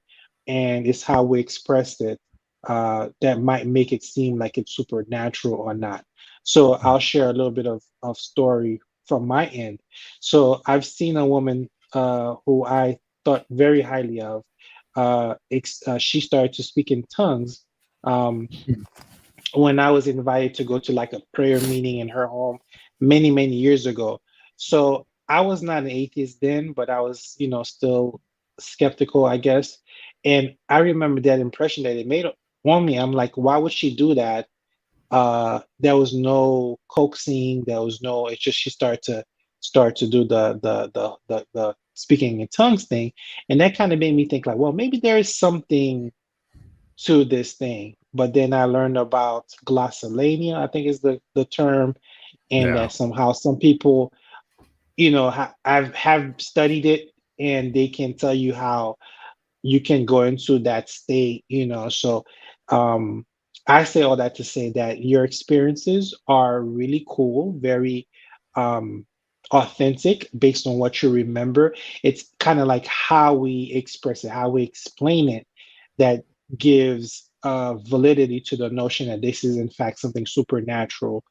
and it's how we expressed it that might make it seem like it's supernatural or not. So I'll share a little bit of story from my end. So I've seen a woman who I thought very highly of. She started to speak in tongues when I was invited to go to like a prayer meeting in her home many, many years ago. So I was not an atheist then, but I was, still skeptical, I guess. And I remember that impression that it made on me. I'm like, why would she do that there was no coaxing, there was no, it's just she start to do the speaking in tongues thing. And that kind of made me think like, well, maybe there is something to this thing. But then I learned about glossolalia, I think is the term, and Yeah. that somehow some people, you know, I've have studied it, and they can tell you how you can go into that state, you know. So um I say all that to say that your experiences are really cool, very um authentic based on what you remember. It's kind of like how we express it, how we explain it, that gives validity to the notion that this is in fact something supernatural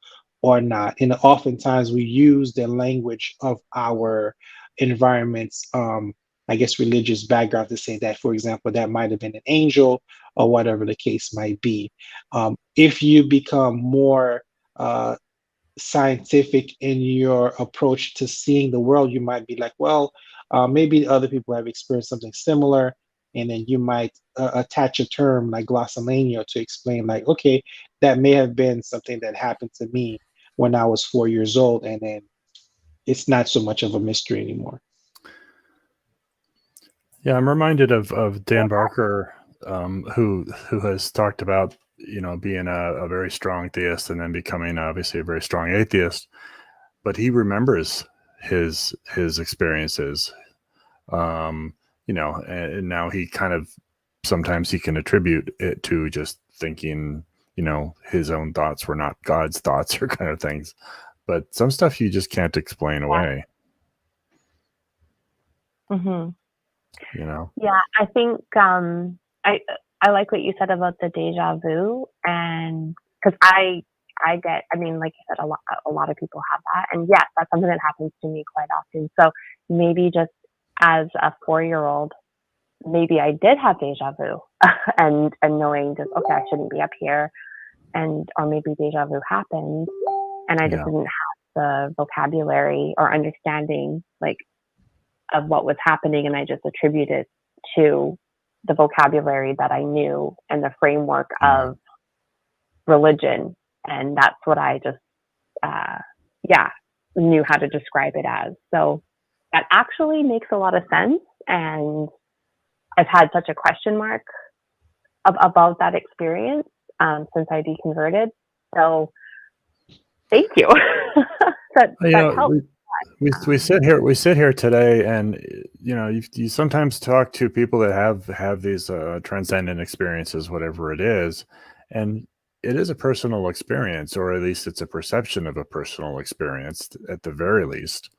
or not. And oftentimes we use the language of our environments, I guess, religious background to say that, for example, that might have been an angel or whatever the case might be. If you become more scientific in your approach to seeing the world, you might be like, well, maybe other people have experienced something similar. And then you might attach a term like glossolalia to explain, like, okay, that may have been something that happened to me when I was 4 years old. And then it's not so much of a mystery anymore. Yeah, I'm reminded of Dan Barker, who has talked about, you know, being a very strong theist and then becoming obviously a very strong atheist. But he remembers his experiences, you know, and now he kind of sometimes he can attribute it to just thinking, you know, his own thoughts were not God's thoughts or kind of things. But some stuff you just can't explain away, Mm-hmm. you know. Yeah, I think I like what you said about the deja vu, and because I get, I mean, like you said, a lot of people have that, and yes, that's something that happens to me quite often. So maybe just as a 4-year-old, maybe I did have deja vu, and knowing just, okay, I shouldn't be up here, and or maybe deja vu happened, and I just Yeah. didn't have the vocabulary or understanding like of what was happening, and I just attributed to the vocabulary that I knew and the framework of religion, and that's what I just knew how to describe it as. So that actually makes a lot of sense, and I've had such a question mark about that experience since I deconverted. So thank you. that helps. We sit here today, and you know, you sometimes talk to people that have these transcendent experiences, whatever it is, and it is a personal experience, or at least it's a perception of a personal experience at the very least.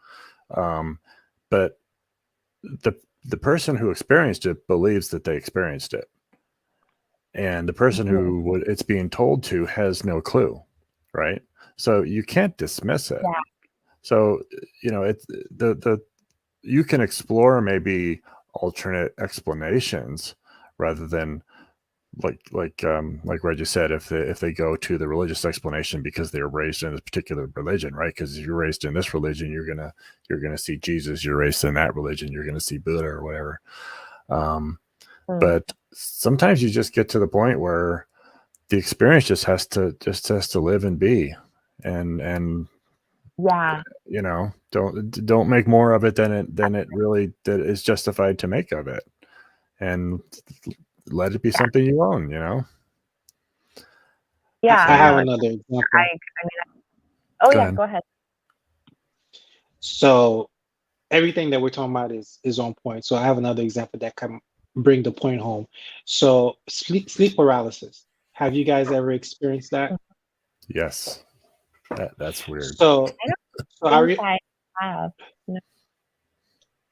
But the person who experienced it believes that they experienced it, and the person who it's being told to has no clue, right? So you can't dismiss it. Yeah. So, you know, it's you can explore maybe alternate explanations rather than like Reggie said, if they go to the religious explanation because they were raised in a particular religion, right? Because if you're raised in this religion, you're gonna see Jesus. You're raised in that religion, you're gonna see Buddha or whatever. But sometimes you just get to the point where the experience just has to live and be, and yeah, you know, don't make more of it than it really that is justified to make of it, and let it be something you own, you know. Yeah, I have another example. Go ahead. So everything that we're talking about is on point. So I have another example that can bring the point home. So sleep paralysis. Have you guys ever experienced that? Yes, that's weird. So I have. No.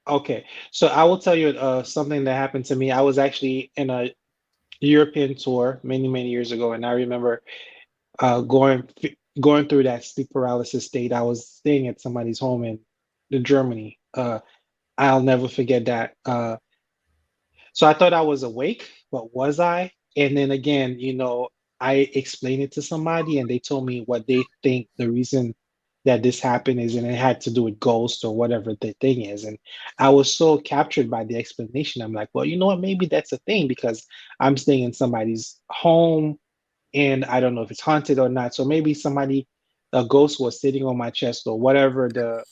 Okay, so I will tell you something that happened to me. I was actually in a European tour many years ago, and I remember going through that sleep paralysis state. I was staying at somebody's home in Germany. I'll never forget that. So I thought I was awake, but was I? And then again, you know, I explained it to somebody, and they told me what they think the reason that this happened is, and it had to do with ghosts or whatever the thing is. And I was so captured by the explanation. I'm like, well, you know what? Maybe that's a thing because I'm staying in somebody's home. and I don't know if it's haunted or not. So maybe a ghost was sitting on my chest or whatever the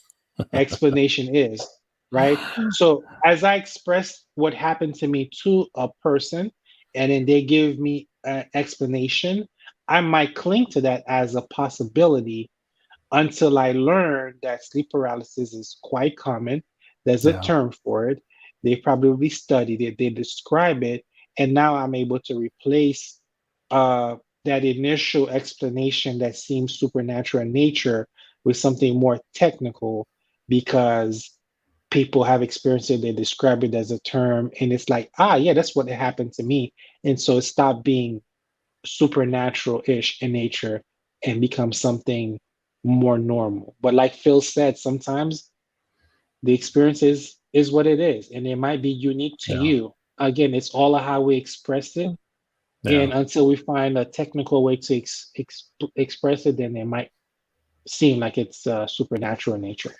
explanation is, right? So as I express what happened to me to a person, and then they give me an explanation, I might cling to that as a possibility until I learn that sleep paralysis is quite common. There's a Yeah. term for it. They probably studied it, they describe it, and now I'm able to replace uh, that initial explanation that seems supernatural in nature with something more technical because people have experienced it, they describe it as a term, and it's like, yeah, that's what happened to me. And so it stopped being supernatural-ish in nature and become something more normal. But like Phil said, sometimes the experience is what it is, and it might be unique to Yeah. you. Again, it's all how we express it. Yeah. And until we find a technical way to express it, then it might seem like it's supernatural in nature.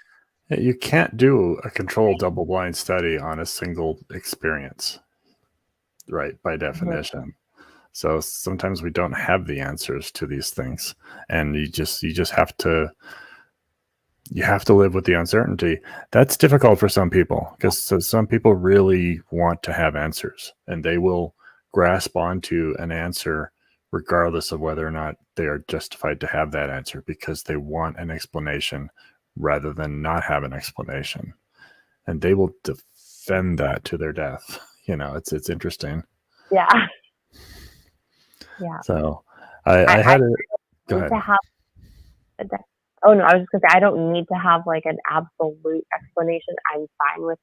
You can't do a controlled double-blind study on a single experience, right? By definition. So sometimes we don't have the answers to these things, and you just have to live with the uncertainty. That's difficult for some people because some people really want to have answers, and they will grasp onto an answer regardless of whether or not they are justified to have that answer, because they want an explanation rather than not have an explanation, and they will defend that to their death. It's interesting. Yeah. Yeah. So I had a go ahead. To have oh no, I was just gonna say I don't need to have like an absolute explanation. I'm fine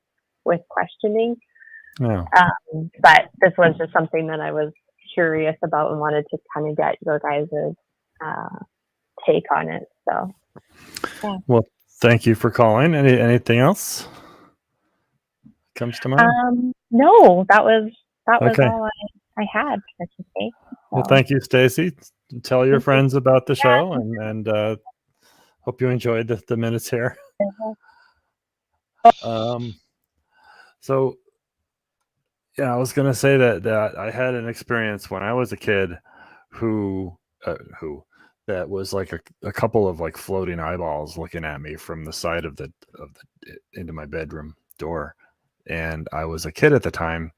with questioning. Yeah. But this was just something that I was curious about and wanted to kind of get your guys' take on it. So yeah. Well, thank you for calling. Anything else comes to mind? No, that was Okay. all I had for today. So. Well, thank you, Stacy. Tell your friends about the show, and hope you enjoyed the minutes here. So yeah, I was gonna say that I had an experience when I was a kid who that was like a couple of like floating eyeballs looking at me from the side of the into my bedroom door, and I was a kid at the time,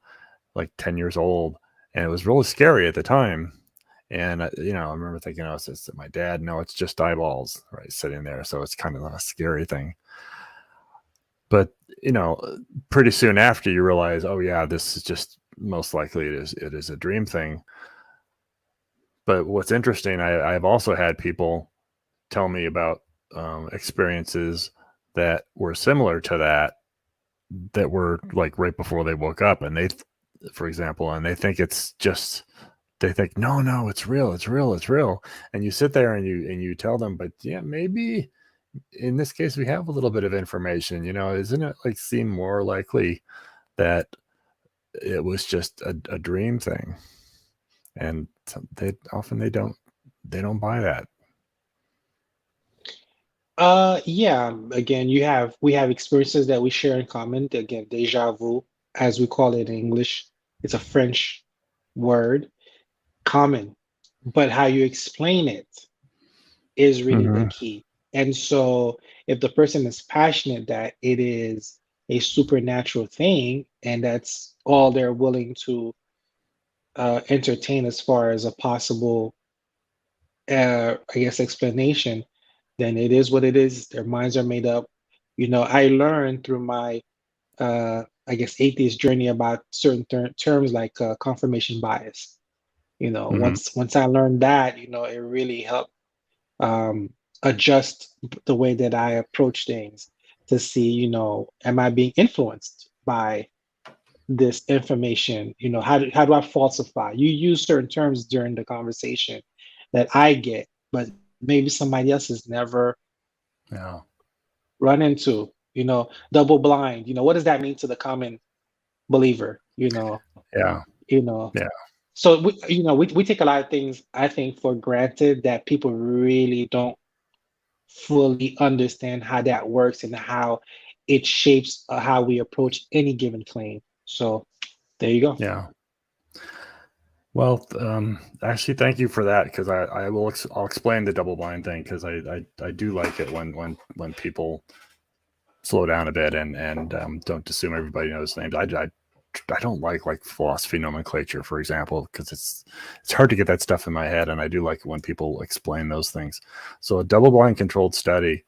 like 10 years old, and it was really scary at the time. And I remember thinking, oh, it's my dad. No, it's just eyeballs, right, sitting there. So it's kind of a scary thing. But pretty soon after, you realize, oh yeah, this is just most likely it is a dream thing. But what's interesting, I've also had people tell me about experiences that were similar to that were like right before they woke up, and for example, and they think it's just. They think, no, it's real, and you sit there and you tell them, but yeah, maybe in this case we have a little bit of information. Isn't it like seem more likely that it was just a dream thing? And they don't buy that. Yeah, again, we have experiences that we share in common. Again, déjà vu, as we call it in English. It's a French word. Common, but how you explain it is really the key. And so if the person is passionate that it is a supernatural thing and that's all they're willing to entertain as far as a possible I guess explanation, then it is what it is. Their minds are made up. I learned through my I guess atheist journey about certain terms like confirmation bias. Once I learned that, it really helped adjust the way that I approach things to see, am I being influenced by this information? How do I falsify? You use certain terms during the conversation that I get, but maybe somebody else has never run into, double blind. What does that mean to the common believer? Yeah. So we take a lot of things, I think, for granted that people really don't fully understand how that works and how it shapes how we approach any given claim. So there you go. Yeah. Well, actually, thank you for that, because I'll explain the double blind thing, because I do like it when people slow down a bit and don't assume everybody knows names. I don't like philosophy nomenclature, for example, because it's hard to get that stuff in my head, and I do like it when people explain those things. So a double blind controlled study.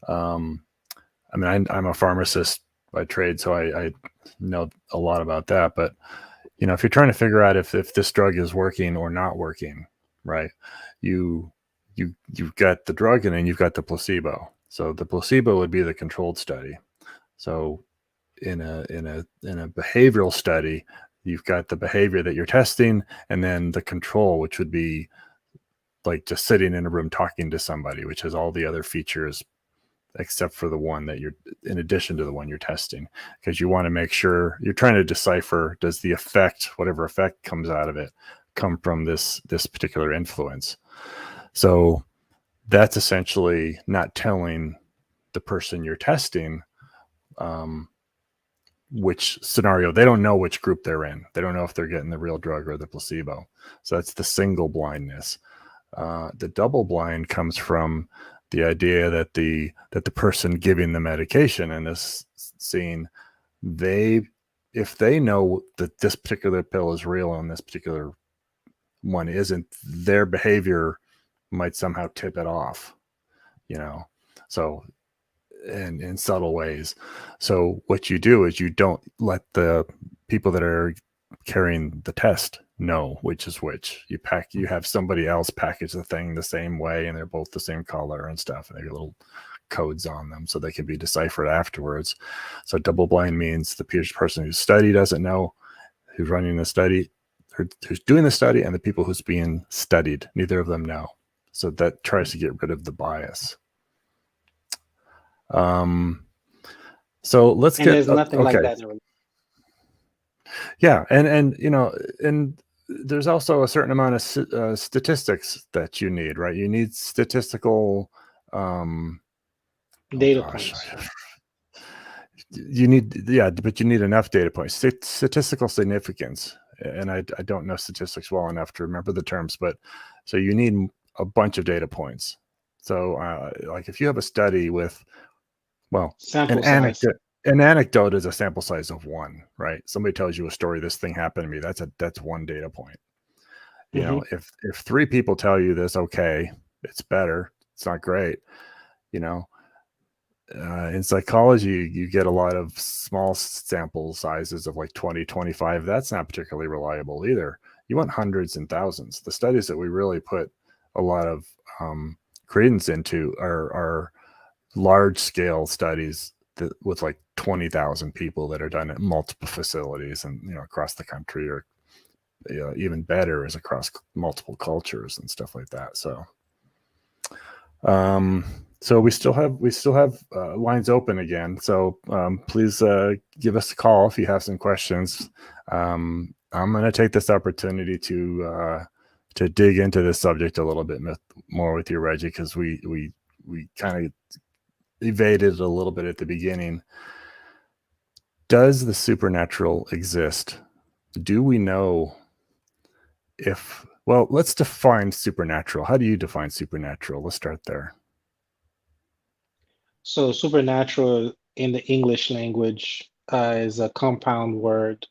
I mean, I'm a pharmacist by trade, so I know a lot about that, but if you're trying to figure out if this drug is working or not working, right? You've got the drug, and then you've got the placebo. So the placebo would be the controlled study. So in a behavioral study, you've got the behavior that you're testing, and then the control, which would be like just sitting in a room talking to somebody, which has all the other features except for the one that you're in addition to the one you're testing, because you want to make sure you're trying to decipher, does the effect, whatever effect comes out of it, come from this particular influence. So that's essentially not telling the person you're testing which scenario. They don't know which group they're in. They don't know if they're getting the real drug or the placebo. So that's the single blindness. The double blind comes from the idea that the person giving the medication in this scene, if they know that this particular pill is real and this particular one isn't, their behavior might somehow tip it off, so in subtle ways. So what you do is you don't let the people that are carrying the test know which is which. You have somebody else package the thing the same way, and they're both the same color and stuff, and they have little codes on them so they can be deciphered afterwards. So double blind means the person who's study doesn't know who's running the study, who's doing the study, and the people who's being studied, neither of them know. So that tries to get rid of the bias. So let's And get there's nothing like okay. that in a religion. Yeah, and there's also a certain amount of statistics that you need, right? You need statistical Data points. You need, but you need enough data points. Statistical significance, and I don't know statistics well enough to remember the terms, but so you need a bunch of data points. So like if you have a study with, well, Sample size. An anecdote is a sample size of one, right? Somebody tells you a story, this thing happened to me. That's one data point. You know, if 3 people tell you this, okay, it's better. It's not great. In psychology, you get a lot of small sample sizes of like 20, 25. That's not particularly reliable either. You want hundreds and thousands. The studies that we really put a lot of credence into are large scale studies with like 20,000 people that are done at multiple facilities and across the country, or even better is across multiple cultures and stuff like that. So we still have lines open again. So please give us a call if you have some questions. I'm going to take this opportunity to dig into this subject a little bit more with you, Reggie, because we kind of evaded it a little bit at the beginning. Does the supernatural exist? Do we know if? Well, let's define supernatural. How do you define supernatural? Let's start there. So supernatural in the English language is a compound word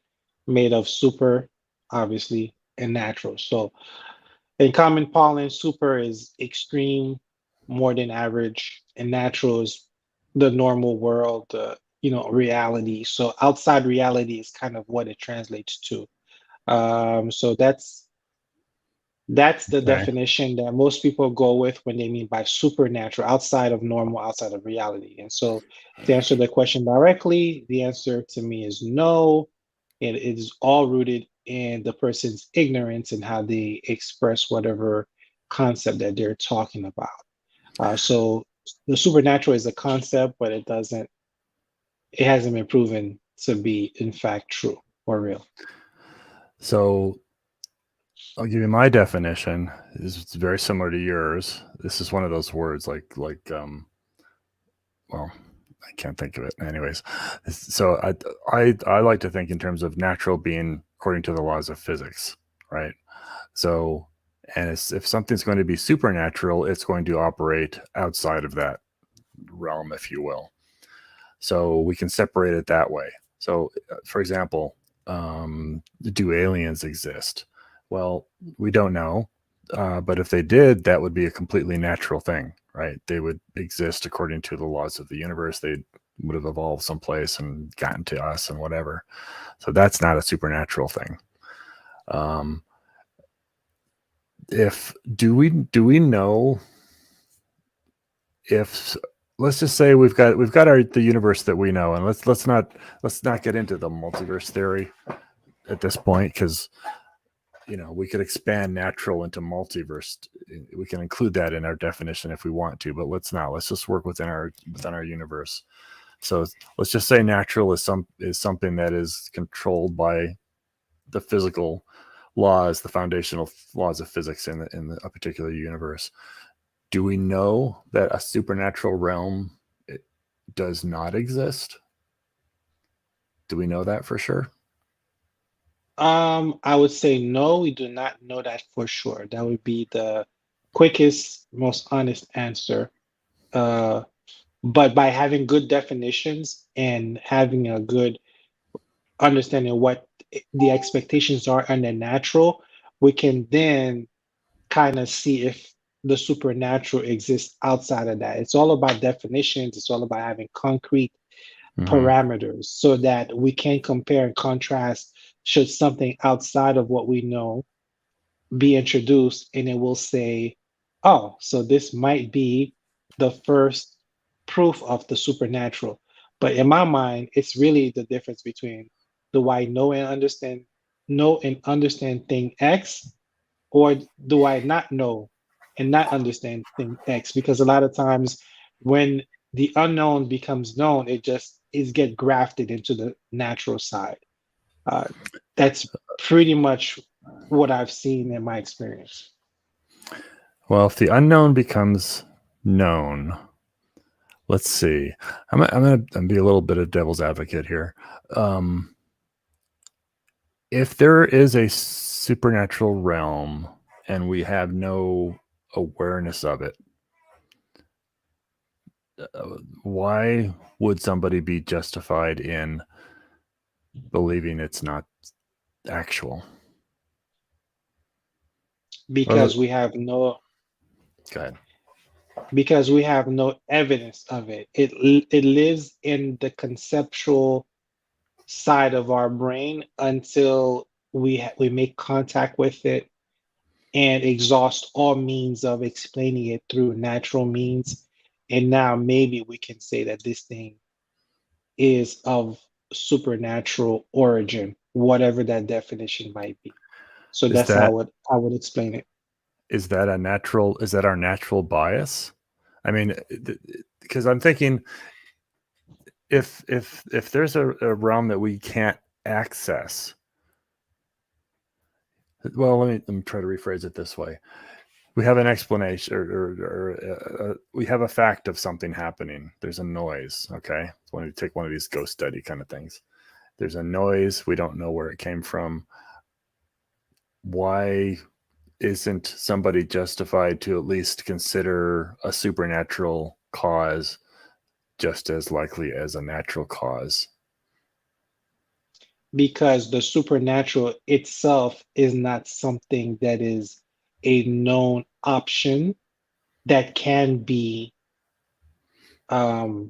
made of super, obviously, and natural. So in common parlance, super is extreme, more than average, and natural is the normal world, reality. So outside reality is kind of what it translates to. So that's the definition that most people go with when they mean by supernatural, outside of normal, outside of reality. And so to answer the question directly, the answer to me is no. It is all rooted in the person's ignorance and how they express whatever concept that they're talking about. So the supernatural is a concept, but it hasn't been proven to be in fact true or real. So I'll give you my definition. It's very similar to yours. This is one of those words well, I can't think of it. Anyways, so I like to think in terms of natural being according to the laws of physics, right? So, and if something's going to be supernatural, it's going to operate outside of that realm, if you will. So we can separate it that way. So, for example, do aliens exist? Well, we don't know. But if they did, that would be a completely natural thing, right? They would exist according to the laws of the universe. They would have evolved someplace and gotten to us and whatever. So that's not a supernatural thing. If do we know if, let's just say we've got the universe that we know, and let's not get into the multiverse theory at this point, because we could expand natural into multiverse. We can include that in our definition if we want to, but let's not. Let's just work within our universe. So let's just say natural is something that is controlled by the physical laws, the foundational laws of physics in a particular universe. Do we know that a supernatural realm does not exist? Do we know that for sure? I would say no, we do not know that for sure. That would be the quickest, most honest answer. But by having good definitions and having a good understanding of what the expectations are and the natural, we can then kind of see if the supernatural exists outside of that. It's all about definitions. It's all about having concrete parameters so that we can compare and contrast should something outside of what we know be introduced, and it will say, oh, so this might be the first proof of the supernatural. But in my mind, it's really the difference between do I know and understand thing X, or do I not know and not understand thing X? Because a lot of times when the unknown becomes known, it just is get grafted into the natural side. That's pretty much what I've seen in my experience. Well, if the unknown becomes known, let's see. I'm going to be a little bit of devil's advocate here. If there is a supernatural realm and we have no awareness of it, why would somebody be justified in believing it's not actual? Because we have no Go ahead. because we have no evidence of it. It lives in the conceptual side of our brain until we make contact with it and exhaust all means of explaining it through natural means. And now maybe we can say that this thing is of supernatural origin, whatever that definition might be. So that's how I would explain it. Is that our natural bias? I mean, because I'm thinking if there's a realm that we can't access, well, let me try to rephrase it this way. We have an explanation or we have a fact of something happening. There's a noise. Okay. When you take one of these ghost study kind of things, there's a noise. We don't know where it came from. Why isn't somebody justified to at least consider a supernatural cause just as likely as a natural cause? Because the supernatural itself is not something that is a known option that can be a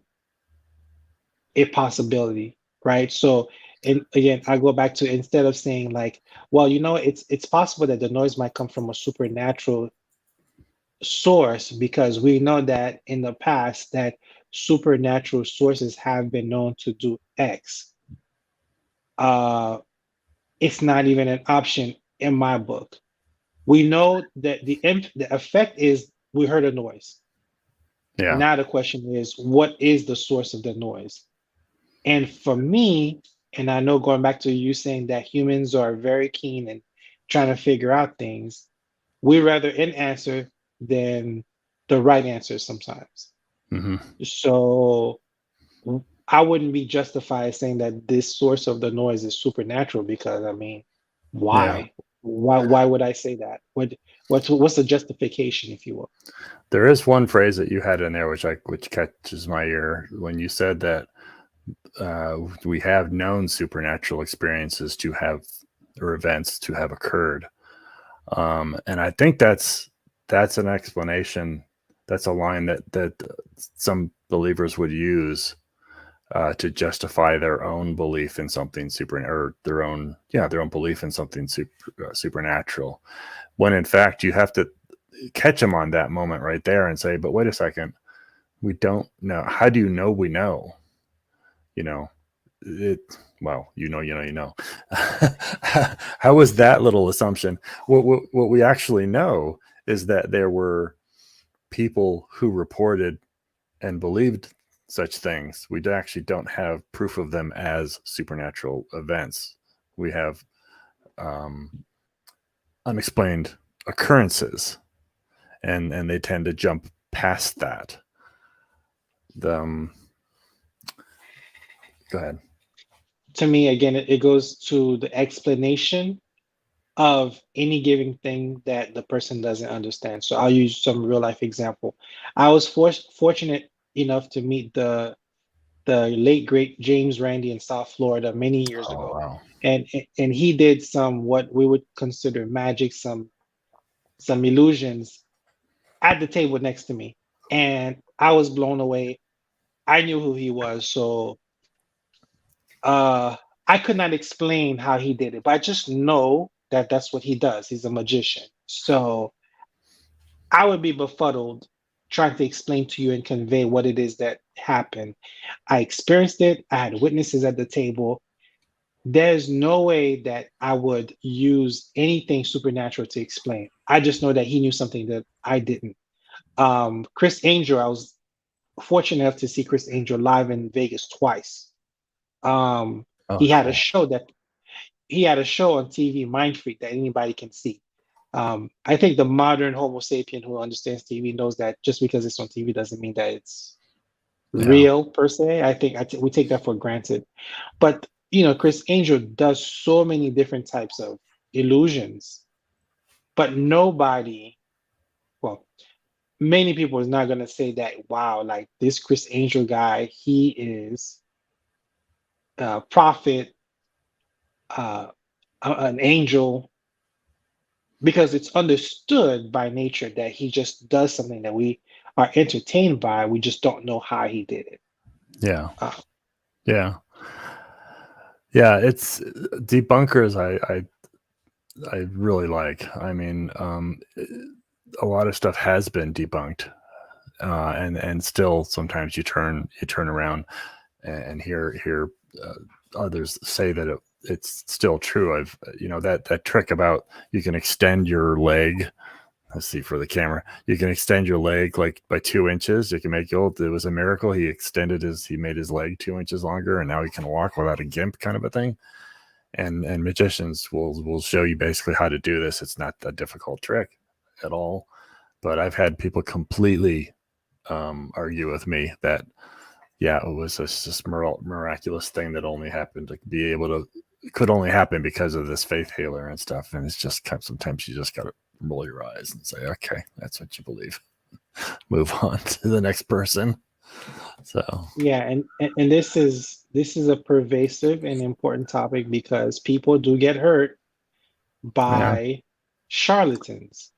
possibility, right? So, and again, I go back to, instead of saying like, well, it's possible that the noise might come from a supernatural source, because we know that in the past that supernatural sources have been known to do X. It's not even an option in my book. We know that the effect is we heard a noise. Yeah. Now the question is, what is the source of the noise? And for me, and I know going back to you saying that humans are very keen and trying to figure out things, we rather an answer than the right answer sometimes. So I wouldn't be justified saying that this source of the noise is supernatural, because I mean, why? Why would I say that? What's the justification, if you will? There is one phrase that you had in there which catches my ear when you said that we have known supernatural experiences to have, or events to have occurred, and I think that's an explanation. That's a line that some believers would use to justify their own belief in something or their own belief in something supernatural. When in fact you have to catch them on that moment right there and say, but wait a second, we don't know. How do you know we know? Well, you know. How was that little assumption? What we actually know is that there were people who reported and believed such things. We actually don't have proof of them as supernatural events. We have unexplained occurrences, and they tend to jump past that. Go ahead. To me, again, it goes to the explanation of any given thing that the person doesn't understand. So I'll use some real life example. I was fortunate enough to meet the late great James Randi in South Florida many years ago. Wow. And he did some what we would consider magic, some illusions at the table next to me. And I was blown away. I knew who he was, so I could not explain how he did it, but I just know that that's what he does. He's a magician. So I would be befuddled trying to explain to you and convey what it is that happened. I experienced it. I had witnesses at the table. There's no way that I would use anything supernatural to explain. I just know that he knew something that I didn't. Chris Angel, I was fortunate enough to see Chris Angel live in Vegas twice. He had a show on TV, Mind Freak, that anybody can see. I think the modern Homo sapien who understands TV knows that just because it's on TV doesn't mean that it's real per se. I think we take that for granted. But Chris Angel does so many different types of illusions, but many people is not going to say that, wow, like this Chris Angel guy, he is a prophet, an angel, because it's understood by nature that he just does something that we are entertained by. We just don't know how he did it. Yeah. It's debunkers. I really like. I mean, a lot of stuff has been debunked, and still sometimes you turn around and hear others say that it's still true. That trick about you can extend your leg. Let's see, for the camera, you can extend your leg like by 2 inches. You can make it was a miracle. He made his leg 2 inches longer, and now he can walk without a gimp, kind of a thing. And magicians will show you basically how to do this. It's not a difficult trick at all. But I've had people completely argue with me that, it was this miraculous thing that only happened to be able to, could only happen because of this faith healer and stuff. And it's just sometimes you just got to roll your eyes and say, okay, that's what you believe. Move on to the next person. So and this is a pervasive and important topic because people do get hurt by charlatans.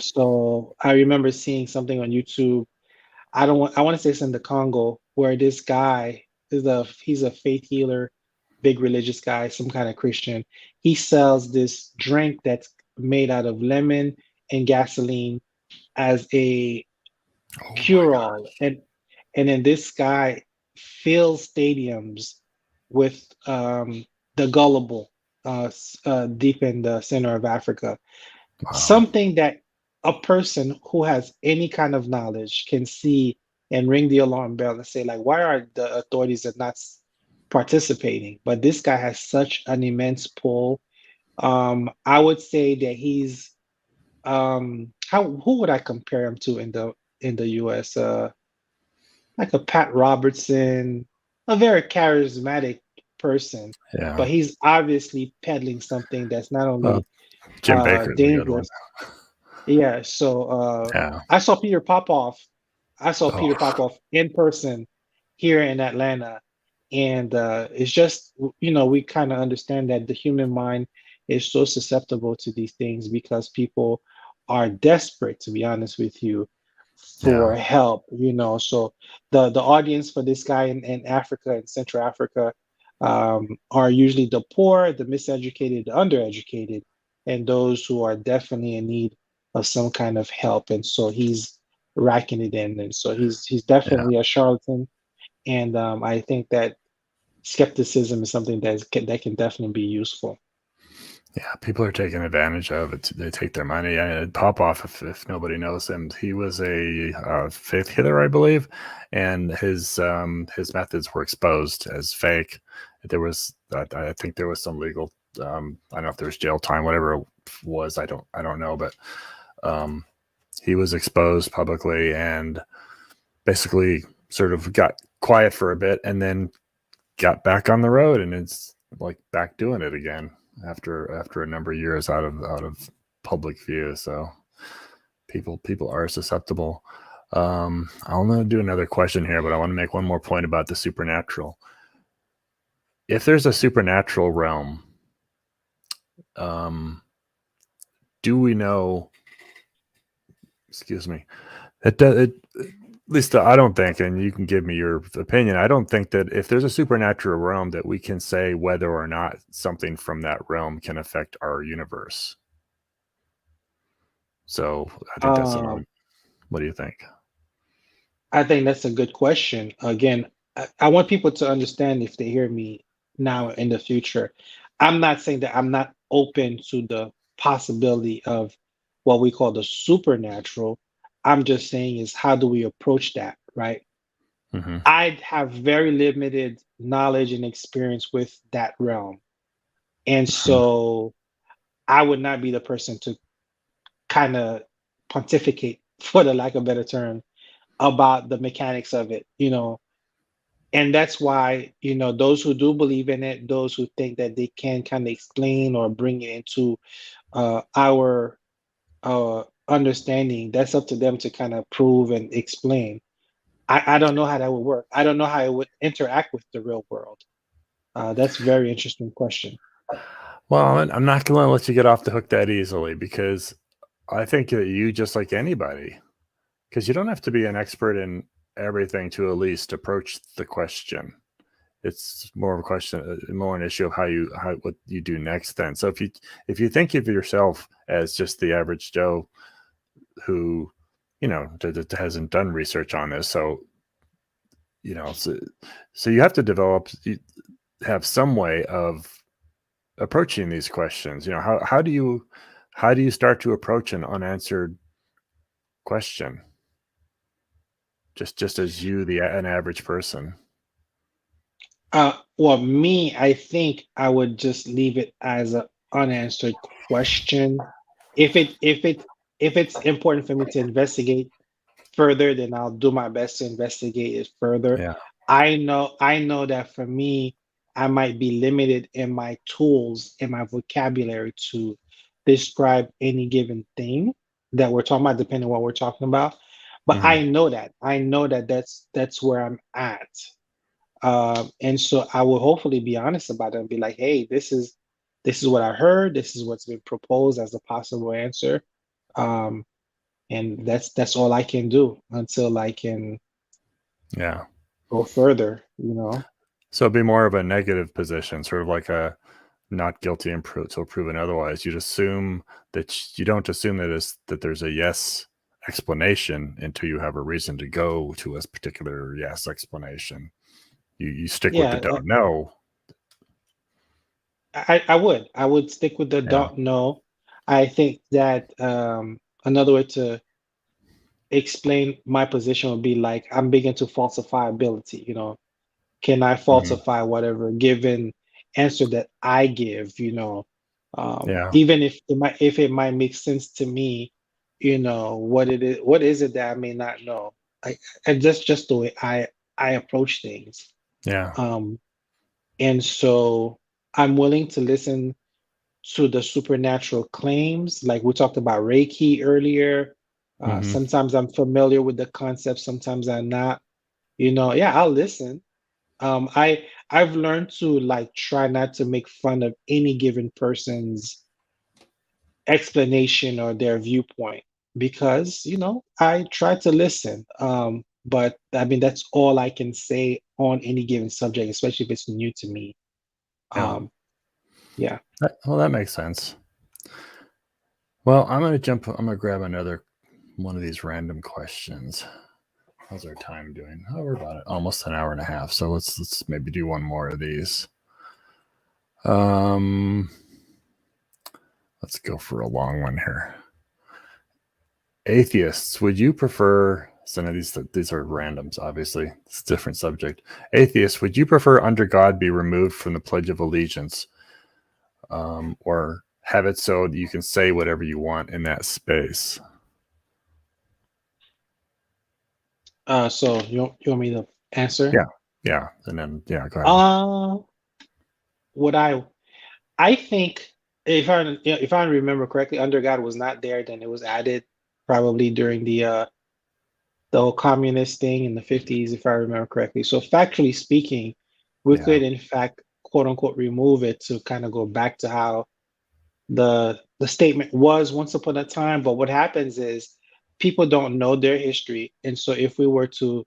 So I remember seeing something on YouTube. I want to say it's in the Congo, where this guy he's a faith healer, big religious guy, some kind of Christian. He sells this drink that's made out of lemon and gasoline as a cure-all, and then this guy fills stadiums with the gullible deep in the center of Africa. Wow. Something that a person who has any kind of knowledge can see and ring the alarm bell and say, like, why are the authorities not participating? But this guy has such an immense pull. I would say that he's who would I compare him to in the US? Like a Pat Robertson, a very charismatic person, Yeah. but he's obviously peddling something that's not only Jim Baker's a good one. dangerous. Yeah. So Yeah. I saw Peter Popoff. I saw Peter Oh, Popoff in person here in Atlanta, and it's just we kind of understand that the human mind is so susceptible to these things because people are desperate, to be honest with you, for yeah. help. So the audience for this guy in Africa, in Central Africa, are usually the poor, the miseducated, the undereducated, and those who are definitely in need of some kind of help. And so he's racking it in, and so he's Yeah. definitely a charlatan. And I think that skepticism is something that can definitely be useful. Yeah, people are taking advantage of it. They take their money. Popoff, if nobody knows him, he was a faith healer, I believe, and his methods were exposed as fake. There was, I think, there was some legal. I don't know if there was jail time, whatever it was. I don't know, but he was exposed publicly and basically sort of got quiet for a bit, and then got back on the road, and it's like back doing it again after a number of years out of public view. So people are susceptible. I'm going to do another question here, but I want to make one more point about the supernatural. If there's a supernatural realm, do we know? Excuse me. At least I don't think, and you can give me your opinion, I don't think that if there's a supernatural realm that we can say whether or not something from that realm can affect our universe. So I think that's what do you think? I think that's a good question. Again, I want people to understand, if they hear me now in the future, I'm not saying that I'm not open to the possibility of what we call the supernatural. I'm just saying is, how do we approach that, right? Mm-hmm. I have very limited knowledge and experience with that realm. And so I would not be the person to kind of pontificate, for the lack of a better term, about the mechanics of it, And that's why, those who do believe in it, those who think that they can kind of explain or bring it into our understanding, that's up to them to kind of prove and explain. I don't know how that would work. I don't know how it would interact with the real world. That's a very interesting question. Well, I'm not going to let you get off the hook that easily, because I think that you, just like anybody, because you don't have to be an expert in everything to at least approach the question. It's more of a question, more an issue of what you do next then. So if you think of yourself as just the average Joe who, hasn't done research on this, so you have to have some way of approaching these questions. How do you start to approach an unanswered question? Just as an average person. Well, me, I think I would just leave it as an unanswered question. If it's important for me to investigate further, then I'll do my best to investigate it further. Yeah. I know that for me, I might be limited in my tools, in my vocabulary to describe any given thing that we're talking about, depending on what we're talking about. But Mhm. I know that that's where I'm at. And so I will hopefully be honest about it and be like, hey, this is what I heard. This is what's been proposed as a possible answer. And that's all I can do until I can go further, So it'd be more of a negative position, sort of like a not guilty until proven otherwise. You don't assume that there's a yes explanation until you have a reason to go to a particular yes explanation. You stick with the don't know. I would stick with the don't know. I think that another way to explain my position would be like, I'm big into falsifiability. Can I falsify whatever given answer that I give? Even if it might make sense to me, what is it that I may not know? And that's just the way I approach things. Yeah. And so I'm willing to listen to the supernatural claims. Like we talked about Reiki earlier. Mm-hmm. Sometimes I'm familiar with the concept, sometimes I'm not. Yeah, I'll listen. I've learned to like try not to make fun of any given person's explanation or their viewpoint because I try to listen. But I mean that's all I can say on any given subject, especially if it's new to me. Yeah. Yeah. Well, that makes sense. Well, I'm gonna grab another one of these random questions. How's our time doing? Oh, we're about almost an hour and a half. So let's maybe do one more of these. Let's go for a long one here. Atheists, would you prefer? Some of these are randoms, obviously. It's a different subject. Atheists, would you prefer under God be removed from the Pledge of Allegiance, or have it so that you can say whatever you want in that space? So you want me to answer? Yeah, and then go ahead. What I think if I remember correctly, under God was not there, then it was added probably during the whole communist thing in the 50s, if I remember correctly. So factually speaking, we Yeah. could in fact quote unquote remove it to kind of go back to how the statement was once upon a time. But what happens is people don't know their history. And so if we were to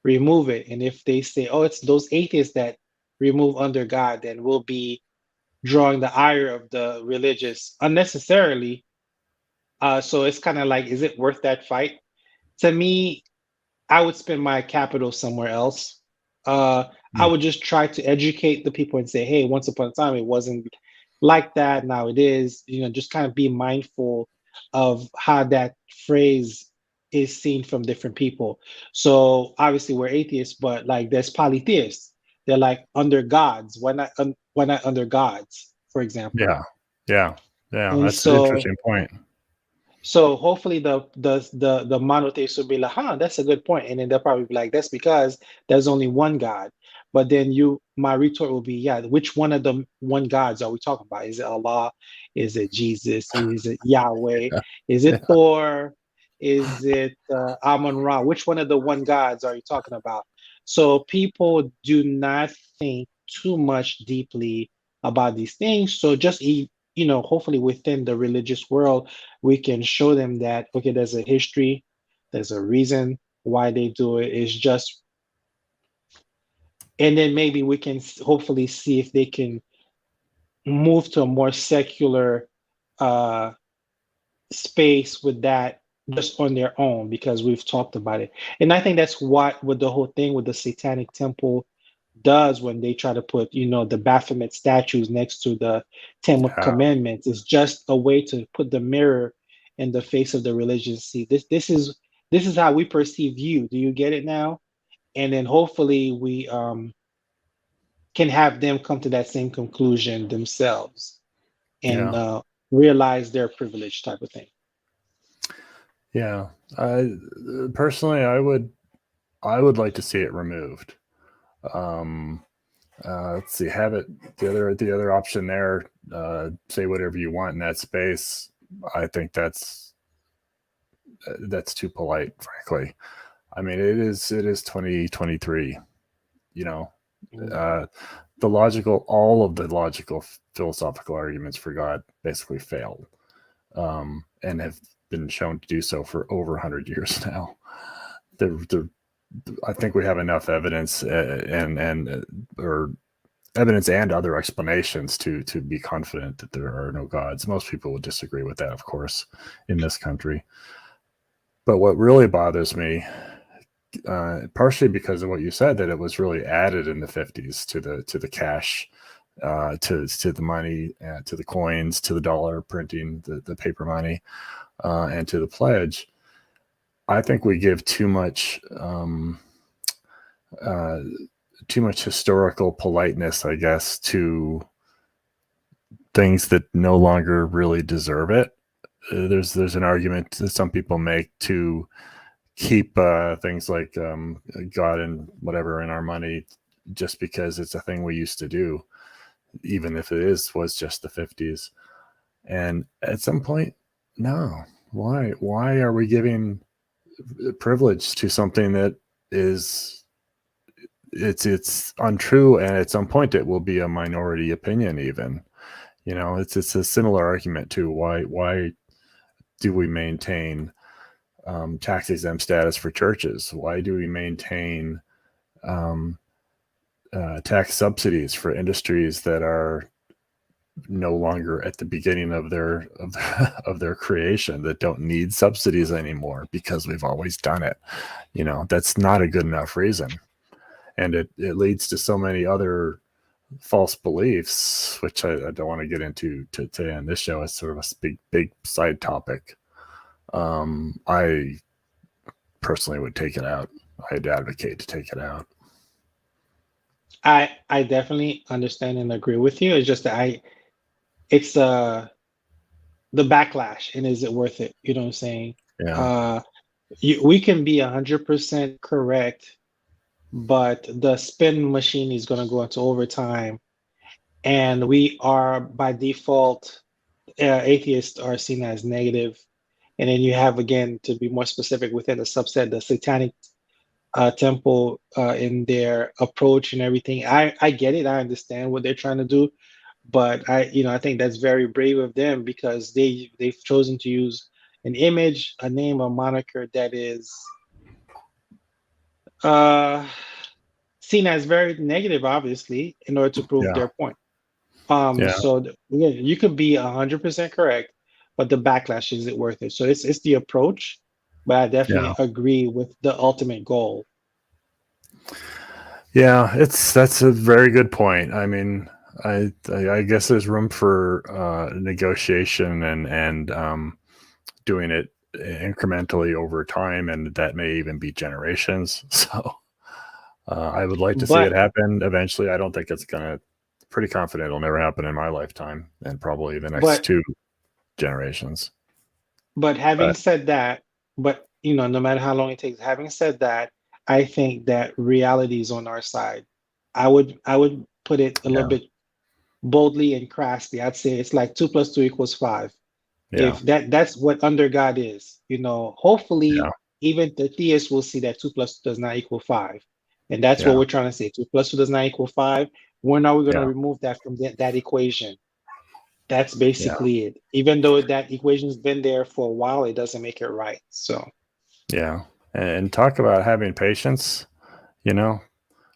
remove it, and if they say, oh, it's those atheists that remove under God, then we'll be drawing the ire of the religious unnecessarily. So it's kind of like, is it worth that fight? To me, I would spend my capital somewhere else. I would just try to educate the people and say, hey, once upon a time, it wasn't like that. Now it is. Just kind of be mindful of how that phrase is seen from different people. So obviously we're atheists, but like there's polytheists. They're like under gods. Why not under gods, for example? Yeah. And That's an interesting point. so hopefully the monotheists will be like, huh, that's a good point. And then they'll probably be like, that's because there's only one God. But then my retort will be, yeah, which one of the one gods are we talking about? Is it Allah? Is it Jesus? Is it Yahweh? Is it Thor? Is it Amon Ra? Which one of the one gods are you talking about? So people do not think too much deeply about these things. So just hopefully within the religious world, we can show them that, okay, there's a history, there's a reason why they do it. It's just, and then maybe we can hopefully see if they can move to a more secular space with that just on their own, because we've talked about it. And I think that's what with the whole thing with the Satanic Temple does when they try to put, the Baphomet statues next to the Ten Commandments. Is just a way to put the mirror in the face of the religion. See, this is how we perceive you. Do you get it now? And then hopefully we can have them come to that same conclusion themselves and realize their privilege, type of thing. Yeah, personally, I would like to see it removed. Let's see, have it the other option there. Say whatever you want in that space. I think that's too polite, frankly. I mean, it is 2023. All of the logical philosophical arguments for God basically failed, and have been shown to do so for over 100 years now. I think we have enough evidence evidence and other explanations to be confident that there are no gods. Most people would disagree with that, of course, in this country. But what really bothers me, partially because of what you said, that it was really added in the 50s to the cash, to the money, to the coins, to the dollar printing, the paper money, and to the pledge. I think we give too much historical politeness, I guess, to things that no longer really deserve it. There's an argument that some people make to keep things like God and whatever in our money just because it's a thing we used to do, even if was just the 50s. And at some point, no. Why are we giving privilege to something that is it's untrue, and at some point it will be a minority opinion even. It's a similar argument to why do we maintain tax exempt status for churches? Why do we maintain tax subsidies for industries that are no longer at the beginning of their creation, that don't need subsidies anymore because we've always done it? That's not a good enough reason, and it leads to so many other false beliefs, which I don't want to get into today on this show. It's sort of a big side topic. I personally would take it out. I'd advocate to take it out. I definitely understand and agree with you. It's just that it's the backlash, and is it worth it? You know what I'm saying? Yeah. We can be 100% correct, but the spin machine is going to go into overtime, and we are by default, atheists are seen as negative. And then you have, again, to be more specific, within the subset, the Satanic Temple in their approach and everything. I get it. I understand what they're trying to do, but I think that's very brave of them, because they've chosen to use an image, a name, a moniker that is seen as very negative, obviously, in order to prove their point. So you could be 100% correct, but the backlash, is it worth it? So it's the approach, but I definitely agree with the ultimate goal. Yeah, that's a very good point. I mean, I guess there's room for negotiation and doing it incrementally over time, and that may even be generations. So I would like to see it happen eventually. I don't think it's gonna. Pretty confident it'll never happen in my lifetime, and probably the next 2 generations. But having said that, no matter how long it takes, having said that, I think that reality is on our side. I would put it a little bit boldly and crassly. I'd say it's like 2 + 2 = 5. Yeah. If that's what under God is, hopefully even the theists will see that 2 + 2 does not equal 5. And that's what we're trying to say. 2 + 2 does not equal 5. When are we going to remove that from that equation? That's basically it. Even though that equation's been there for a while, it doesn't make it right. So and talk about having patience.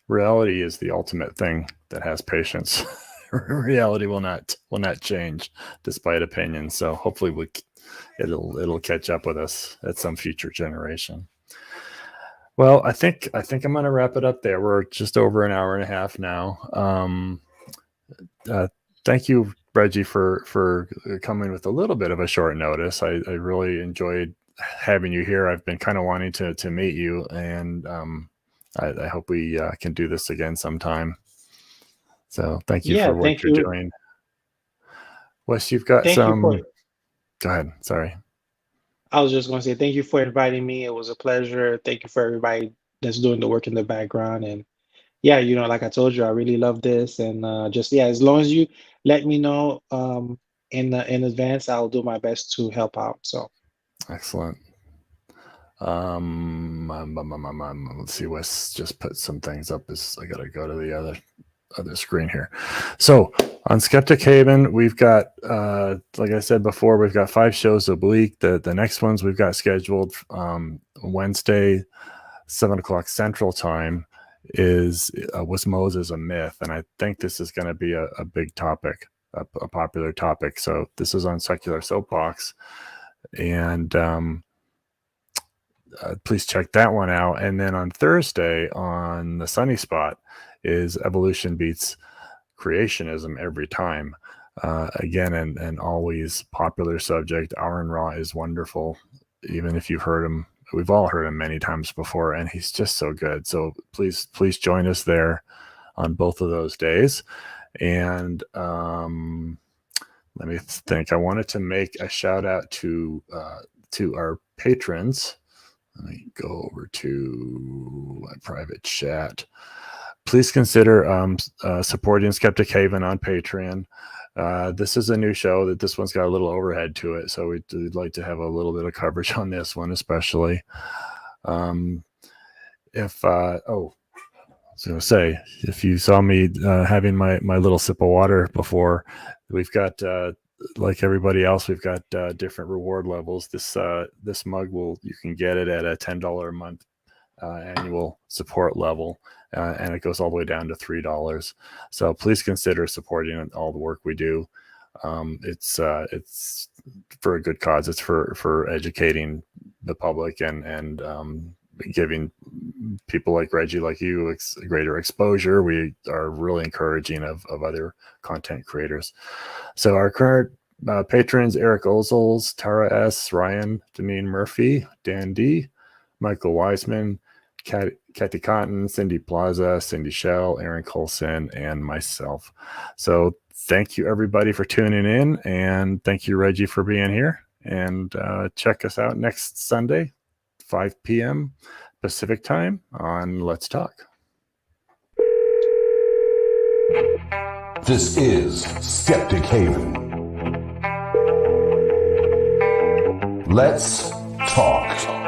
Reality is the ultimate thing that has patience. Reality will not change despite opinion. So hopefully it'll catch up with us at some future generation. Well, I think I'm going to wrap it up there. We're just over an hour and a half now. Thank you, Reggie, for coming with a little bit of a short notice. I really enjoyed having you here. I've been kind of wanting to meet you, and I hope we can do this again sometime. So thank you for what you're doing. Wes, you've got some. Go ahead. Sorry. I was just going to say thank you for inviting me. It was a pleasure. Thank you for everybody that's doing the work in the background. And like I told you, I really love this. And as long as you let me know in advance, I'll do my best to help out. So excellent. Let's see. Wes just put some things up. I got to go to the other screen here. So on Skeptic Haven, we've got, like I said before, we've got 5 shows a week. The next ones we've got scheduled Wednesday, 7:00 Central Time, was Moses a myth? And I think this is going to be a big topic, a popular topic. So this is on Secular Soapbox, and please check that one out. And then on Thursday on the Sunny Spot is Evolution Beats Creationism Every Time. Again, and always popular subject. Aaron Ra is wonderful. Even if you've heard him, we've all heard him many times before, and he's just so good. So please join us there on both of those days. And let me think. I wanted to make a shout out to our patrons. Let me go over to my private chat. please consider supporting Skeptic Haven on Patreon. This is a new show that this one's got a little overhead to it, so we'd like to have a little bit of coverage on this one, especially. If I was going to say, if you saw me having my little sip of water before, we've got like everybody else, we've got different reward levels. This mug you can get it at a $10 a month annual support level, and it goes all the way down to $3. So please consider supporting all the work we do. It's for a good cause. It's for educating the public and giving people like Reggie, like you, greater exposure. We are really encouraging of other content creators. So our current patrons: Eric Ozels, Tara S., Ryan, Deneen Murphy, Dan D., Michael Wiseman, Kathy Cotton, Cindy Plaza, Cindy Shell, Aaron Coalson, and myself. So thank you everybody for tuning in, and thank you, Reggie, for being here. And check us out next Sunday, 5 p.m. Pacific time on Let's Talk. This is Skeptic Haven. Let's talk.